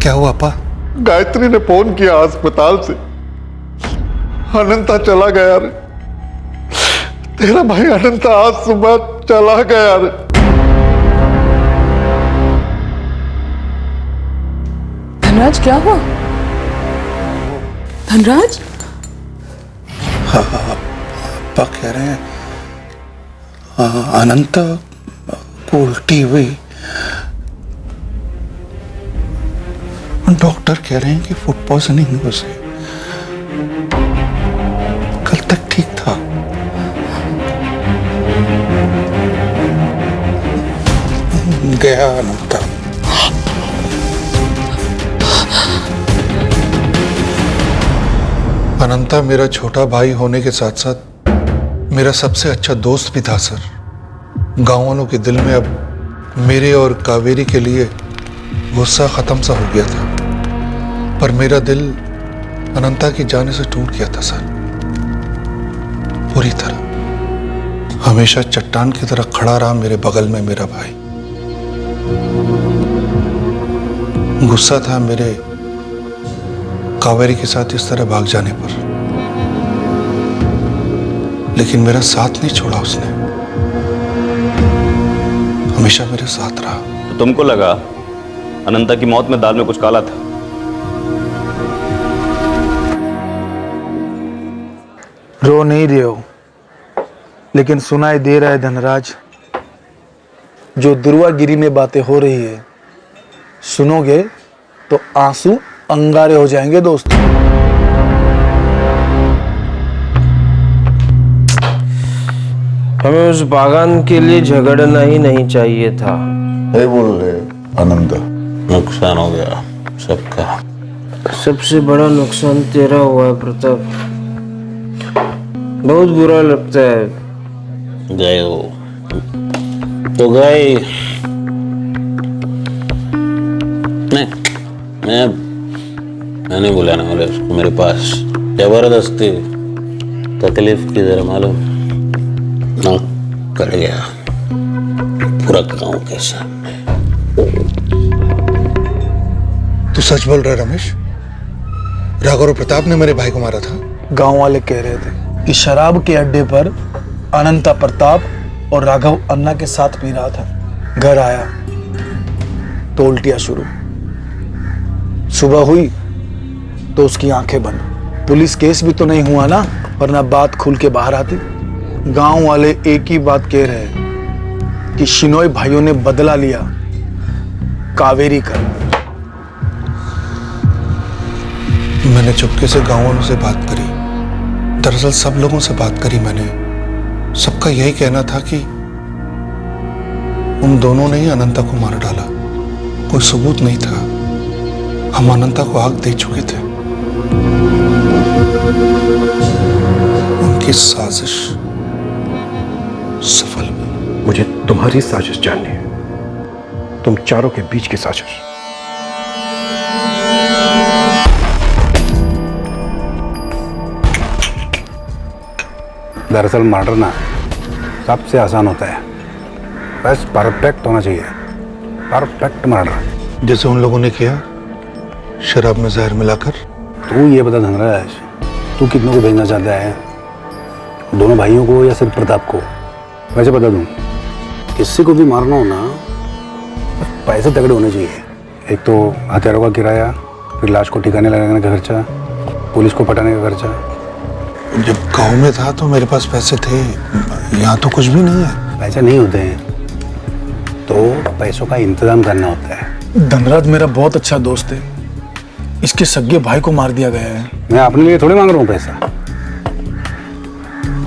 क्या हुआ अप्पा? गायत्री ने फोन किया अस्पताल से, अनंता चला गया रे। तेरा भाई अनंता आज सुबह चला गया रे। धनराज क्या हुआ? धनराज? अप्पा कह रहे हैं अनंता को उल्टी हुई। डॉक्टर कह रहे हैं कि फूड पॉइजनिंग हुई उसे। कल तक ठीक था। गया अनंता। अनंता मेरा छोटा भाई होने के साथ साथ मेरा सबसे अच्छा दोस्त भी था सर। गांव वालों के दिल में अब मेरे और कावेरी के लिए गुस्सा खत्म सा हो गया था, पर मेरा दिल अनंता की जाने से टूट गया था सर, पूरी तरह। हमेशा चट्टान की तरह खड़ा रहा मेरे बगल में मेरा भाई। गुस्सा था मेरे कावेरी के साथ इस तरह भाग जाने पर, लेकिन मेरा साथ नहीं छोड़ा उसने, हमेशा मेरे साथ रहा। तो तुमको लगा अनंता की मौत में दाल में कुछ काला था? रो नहीं रहे हो, लेकिन सुनाई दे रहा है धनराज, जो दुर्वागिरी में बातें हो रही है, सुनोगे तो आंसू अंगारे हो जाएंगे दोस्त। हमें उस बागान के लिए झगड़ना ही नहीं चाहिए था। ये बोल रहे आनंद, नुकसान हो गया सबका। सबसे बड़ा नुकसान तेरा हुआ है प्रताप, बहुत बुरा लगता है। गए हो तो गए। मैंने बुलाने वाले उसको मेरे पास, जबरदस्ती तकलीफ की जरा मालूम ना कर गया पूरा गांव के सामने। तू सच बोल रहा है रमेश? राघव और प्रताप ने मेरे भाई को मारा था? गांव वाले कह रहे थे कि शराब के अड्डे पर अनंता प्रताप और राघव अन्ना के साथ पी रहा था। घर आया तो उल्टियां शुरू, सुबह हुई तो उसकी आंखें बंद। पुलिस केस भी तो नहीं हुआ ना, वरना बात खुल के बाहर आती। गांव वाले एक ही बात कह रहे हैं कि शिनोय भाइयों ने बदला लिया कावेरी का। मैंने चुपके से गांव वालों से बात करी, दरअसल सब लोगों से बात करी मैंने। सबका यही कहना था कि उन दोनों ने ही अनंता को मार डाला, कोई सबूत नहीं था। हम अनंता को आग दे चुके थे। उनकी साजिश सफल हुई। मुझे तुम्हारी साजिश जाननी है, तुम चारों के बीच की साजिश। दरअसल मर्डर ना सबसे आसान होता है, बस परफेक्ट होना चाहिए, परफेक्ट मर्डर। जैसे उन लोगों ने किया, शराब में जहर मिलाकर। तू ये बता धनराज, तू कितनों को भेजना चाहता है? दोनों भाइयों को या सिर्फ प्रताप को? वैसे बता दूं, किसी को भी मारना हो ना, पैसे तगड़े होने चाहिए। एक तो हथियारों का किराया, फिर लाश को ठिकाने लगाने का खर्चा, पुलिस को पटाने का खर्चा। जब गांव में था तो मेरे पास पैसे थे, यहाँ तो कुछ भी नहीं है। पैसे नहीं होते हैं तो पैसों का इंतजाम करना होता है। धनराज मेरा बहुत अच्छा दोस्त है, इसके सगे भाई को मार दिया गया है। मैं अपने लिए थोड़ी मांग रहा हूँ पैसा।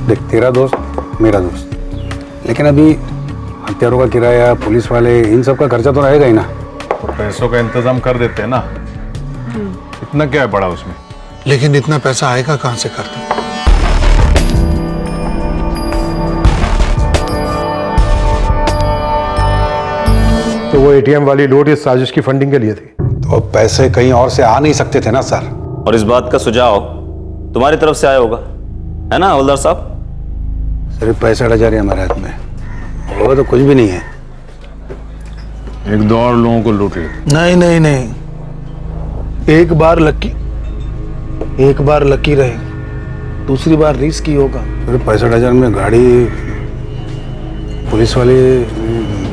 देख, तेरा दोस्त मेरा दोस्त, लेकिन अभी हथियारों का किराया, पुलिस वाले, इन सब का खर्चा तो रहेगा ही ना। तो पैसों का इंतजाम कर देते हैं ना, इतना क्या है बड़ा उसमें? लेकिन इतना पैसा आएगा कहां से करते? तो वो एटीएम वाली लूट इस साजिश की फंडिंग के लिए थी। तो पैसे कहीं और से आ नहीं सकते थे ना सर? और इस बात का सुझाव तुम्हारी तरफ से आया होगा, है ना हवलदार साहब? सिर्फ पैसा डा जा रहे हमारे हाथ में, होगा तो कुछ भी नहीं है। एक दो और लोगों को लूट लिया। नहीं नहीं नहीं, एक बार लकी रहे, दूसरी बार रिस्क ही होगा। सिर्फ 65,000 में गाड़ी, पुलिस वाले,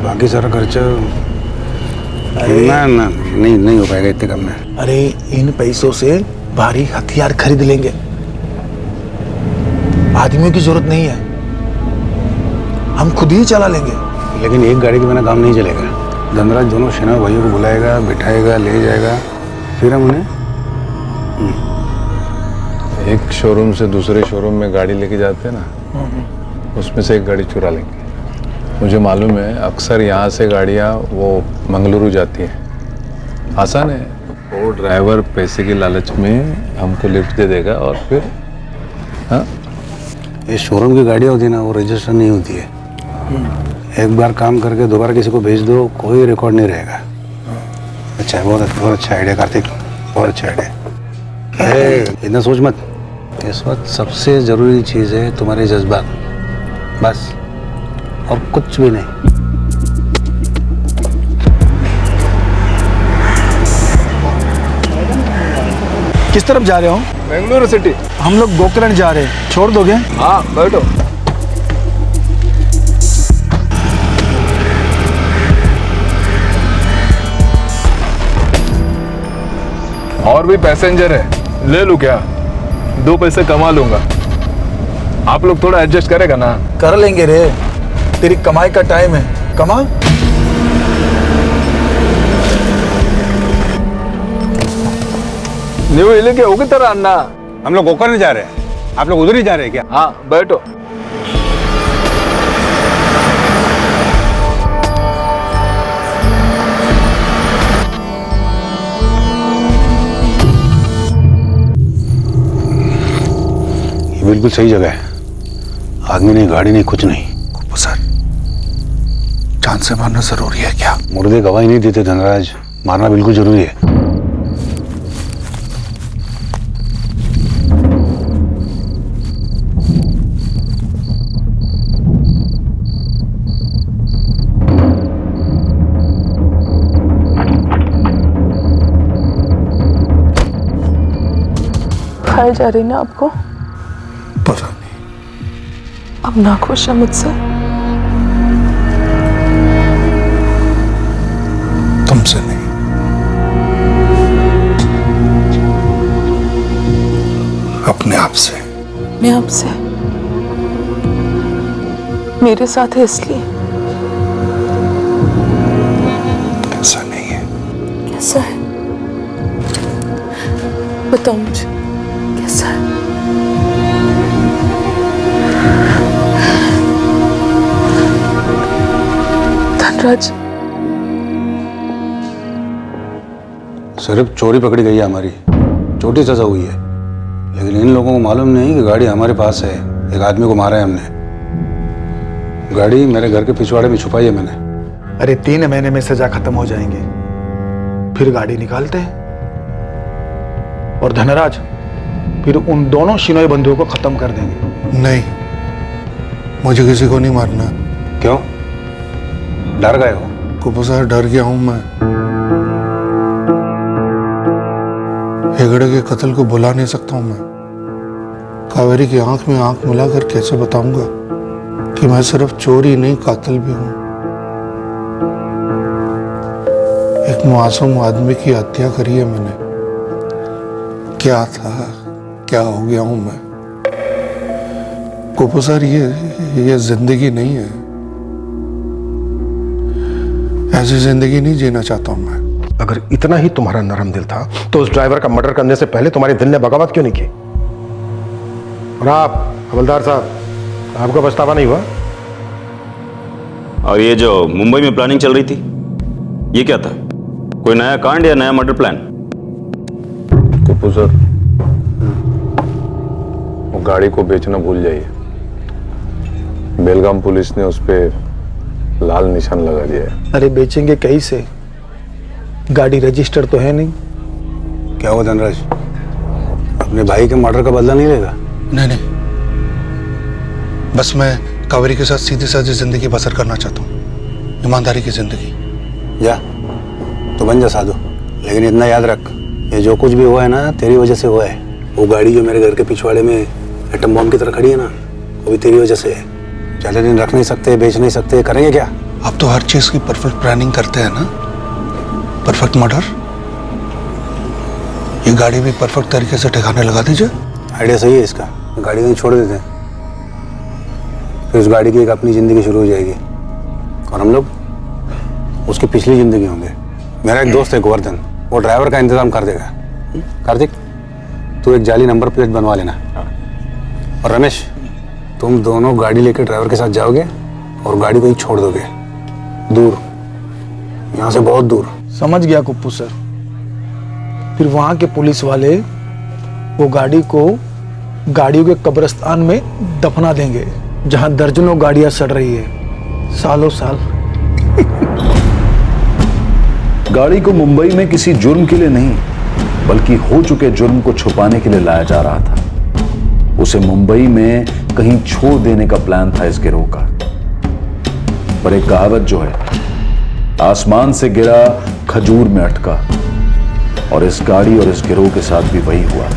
बाकी सारा खर्चा ना नहीं हो पाएगा इतने कम में। अरे इन पैसों से भारी हथियार खरीद लेंगे, आदमियों की जरूरत नहीं है, हम खुद ही चला लेंगे। लेकिन एक गाड़ी के बिना काम नहीं चलेगा। धनराज दोनों सेना भाइयों को बुलाएगा, बिठाएगा, ले जाएगा, फिर हम उन्हें एक शोरूम से दूसरे शोरूम में गाड़ी लेके जाते हैं ना, उसमें से एक गाड़ी चुरा लेंगे। मुझे मालूम है अक्सर यहाँ से गाड़ियाँ वो मंगलुरु जाती हैं। आसान है, वो ड्राइवर पैसे के लालच में हमको लिफ्ट दे देगा और फिर हाँ। ये शोरूम की गाड़ियाँ होती है ना, वो रजिस्टर नहीं होती है। एक बार काम करके दोबारा किसी को भेज दो, कोई रिकॉर्ड नहीं रहेगा। अच्छा है, बहुत अच्छा आइडिया कार्तिक, बहुत अच्छा आइडिया। इतना सोच मत, इस वक्त सबसे ज़रूरी चीज़ है तुम्हारे जज्बात, बस, और कुछ भी नहीं। किस तरफ जा रहे हो? बेंगलुरु सिटी। हम लोग गोकर्ण जा रहे हैं, छोड़ दोगे? हाँ बैठो। और भी पैसेंजर है, ले लूं क्या? 2 पैसे कमा लूंगा। आप लोग थोड़ा एडजस्ट करेगा ना? कर लेंगे रे, तेरी कमाई का टाइम है, कमा। न्यू इले के होगी तरह अन्ना। हम लोग होकर नहीं जा रहे हैं, आप लोग उधर ही जा रहे हैं क्या? हाँ बैठो। ये बिल्कुल सही जगह है, आदमी नहीं, गाड़ी नहीं, कुछ नहीं। सर, जान से मारना जरूरी है क्या? मुर्दे गवाही नहीं देते धनराज, मारना बिल्कुल जरूरी है। खाए जा रही ना आपको? पता नहीं। अब ना खुश है मुझसे? तुमसे नहीं, अपने आप से। मैं आपसे? मेरे साथ है इसलिए? ऐसा नहीं है। कैसा है? बताओ मुझे, कैसा है? धनराज, सिर्फ चोरी पकड़ी गई है हमारी, छोटी सजा हुई है, लेकिन इन लोगों को मालूम नहीं कि गाड़ी हमारे पास है। एक आदमी को मारा है हमने, गाड़ी मेरे घर के पिछवाड़े में छुपाई है मैंने। अरे 3 महीने में सजा खत्म हो जाएंगे, फिर गाड़ी निकालते हैं। और धनराज, फिर उन दोनों शिनोई बंधुओं को खत्म कर देंगे। नहीं, मुझे किसी को नहीं मारना। क्यों? डर गए हो? कुप्पू सर, डर गया हूं मैं। हेगड़े के कत्ल को भुला नहीं सकता हूं मैं। कावेरी की आंख में आंख मिलाकर कैसे बताऊंगा कि मैं सिर्फ चोर ही नहीं, कातिल भी हूं। एक मासूम आदमी की हत्या करी है मैंने। क्या था, क्या हो गया हूं मैं? कुप्पू सर, ये जिंदगी नहीं है। ऐसी जिंदगी नहीं जीना चाहता हूं मैं। अगर इतना ही तुम्हारा नरम दिल था तो उस ड्राइवर का मर्डर करने से पहले तुम्हारे दिल ने बगावत क्यों नहीं की? और आप हवलदार साहब, आपका पछतावा नहीं हुआ? और ये जो मुंबई में प्लानिंग चल रही थी, ये क्या था? कोई नया कांड या नया मर्डर प्लान? कुप्पू सर, वो गाड़ी को बेचना भूल जाइए। बेलगाम पुलिस ने उस पर लाल निशान लगा दिया है। अरे बेचेंगे कैसे? गाड़ी रजिस्टर तो है नहीं। क्या हुआ धनराज, अपने भाई के मर्डर का बदला नहीं लेगा? नहीं नहीं, बस मैं कावेरी के साथ सीधी साधी जिंदगी बसर करना चाहता हूँ, ईमानदारी की जिंदगी। जा तो बन जा साधु, लेकिन इतना याद रख, ये जो कुछ भी हुआ है ना, तेरी वजह से हुआ है। वो गाड़ी जो मेरे घर के पिछवाड़े में एटम बॉम्ब की तरह खड़ी है ना, वो भी तेरी वजह से है। ज़्यादा दिन रख नहीं सकते, बेच नहीं सकते, करेंगे क्या? आप तो हर चीज की परफेक्ट प्लानिंग करते हैं ना। परफेक्ट मर्डर, ये गाड़ी भी परफेक्ट तरीके से ठिकाने लगा दीजिए। आइडिया सही है इसका, गाड़ी कहीं छोड़ देते हैं, फिर उस गाड़ी की एक अपनी जिंदगी शुरू हो जाएगी और हम लोग उसकी पिछली जिंदगी होंगे। मेरा एक दोस्त है गोवर्धन, वो ड्राइवर का इंतजाम कर देगा। कार्तिक, तू एक जाली नंबर प्लेट बनवा लेना। और रमेश, तुम दोनों गाड़ी लेकर ड्राइवर के साथ जाओगे और गाड़ी को ही छोड़ दोगे दूर, यहाँ से बहुत दूर। समझ गया कुप्पू सर। फिर वहां के पुलिस वाले वो गाड़ी को गाड़ियों के कब्रिस्तान में दफना देंगे, जहां दर्जनों गाड़ियां सड़ रही है सालों साल। गाड़ी को मुंबई में किसी जुर्म के लिए नहीं, बल्कि हो चुके जुर्म को छुपाने के लिए लाया जा रहा था। उसे मुंबई में कहीं छोड़ देने का प्लान था इस गिरोह का। पर एक कहावत जो है, आसमान से गिरा खजूर में अटका, और इस गाड़ी और इस गिरोह के साथ भी वही हुआ।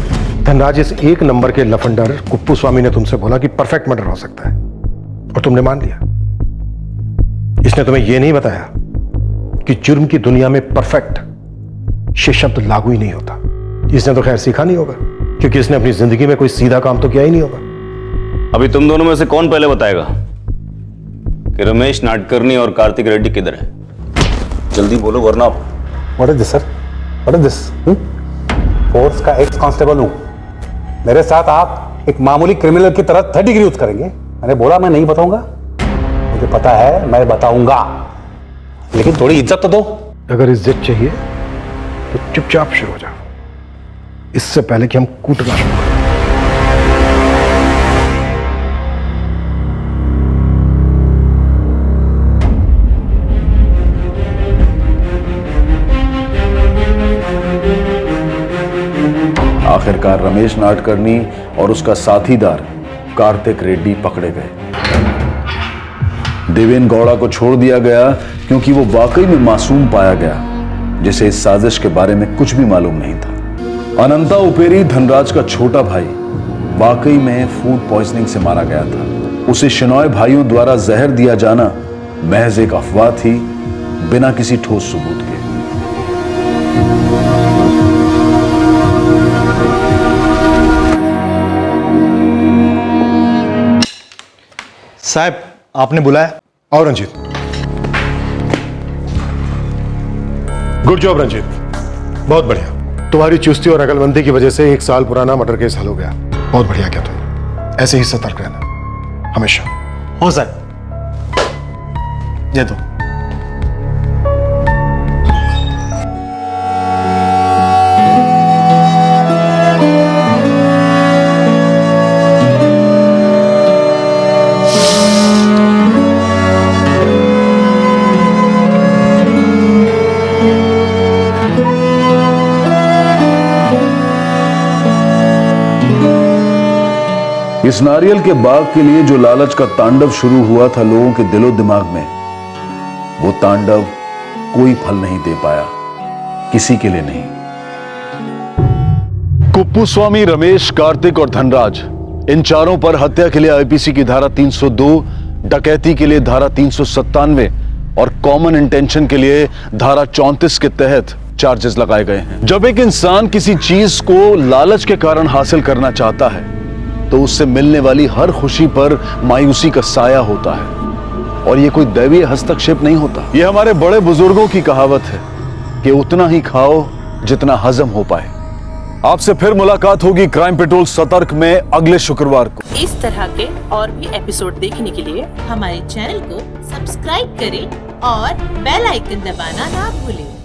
धनराज, इस 1 नंबर के लफंडर कुप्पू स्वामी ने तुमसे बोला कि परफेक्ट मर्डर हो सकता है और तुमने मान लिया। इसने तुम्हें यह नहीं बताया कि जुर्म की दुनिया में परफेक्ट ये शब्द लागू ही नहीं होता। इसने तो खैर सीखा नहीं होगा, क्योंकि इसने अपनी जिंदगी में कोई सीधा काम तो किया ही नहीं होगा। अभी तुम दोनों में से कौन पहले बताएगा कि रमेश नाडकर्णी और कार्तिक रेड्डी किधर है? जल्दी बोलो वरना। What is this sir? What is this? Force का एक्स कांस्टेबल हूं, मेरे साथ आप एक मामूली क्रिमिनल की तरह 30 डिग्री यूज करेंगे? मैंने बोला मैं नहीं बताऊंगा, मुझे पता है मैं बताऊंगा, लेकिन थोड़ी इज्जत तो दो। अगर इज्जत चाहिए तो चुपचाप शुरू हो जाओ, इससे पहले कि हम कूटना शुरू करें। आखिरकार रमेश नाडकर्णी और उसका साथीदार कार्तिक रेड्डी पकड़े गए। देवेन गौड़ा को छोड़ दिया गया क्योंकि वो वाकई में मासूम पाया गया, जिसे इस साजिश के बारे में कुछ भी मालूम नहीं था। अनंता उपेरी, धनराज का छोटा भाई, वाकई में फूड पॉइजनिंग से मारा गया था। उसे शिनॉय भाइयों द्वारा जहर दिया जाना महज एक अफवाह थी, बिना किसी ठोस सबूत के। साहब, आपने बुलाया? और रंजीत, गुड जॉब रंजीत, बहुत बढ़िया। तुम्हारी चुस्ती और अकलमंदी की वजह से 1 साल पुराना मर्डर केस हल हो गया। बहुत बढ़िया किया तुम, ऐसे ही सतर्क रहना हमेशा। हो साहब, ये तो इस नारियल के बाग के लिए जो लालच का तांडव शुरू हुआ था लोगों के दिलो दिमाग में, वो तांडव कोई फल नहीं दे पाया, किसी के लिए नहीं। कुप्पू स्वामी, रमेश, कार्तिक और धनराज, इन चारों पर हत्या के लिए आईपीसी की धारा 302, डकैती के लिए धारा 397 और कॉमन इंटेंशन के लिए धारा 34 के तहत चार्जेस लगाए गए हैं। जब एक इंसान किसी चीज को लालच के कारण हासिल करना चाहता है तो उससे मिलने वाली हर खुशी पर मायूसी का साया होता है, और यह कोई दैवीय हस्तक्षेप नहीं होता। यह हमारे बड़े बुजुर्गों की कहावत है कि उतना ही खाओ जितना हजम हो पाए। आपसे फिर मुलाकात होगी क्राइम पेट्रोल सतर्क में अगले शुक्रवार को। इस तरह के और भी एपिसोड देखने के लिए हमारे चैनल को सब्सक्राइब करें और बेल आइकन दबाना ना भूलें।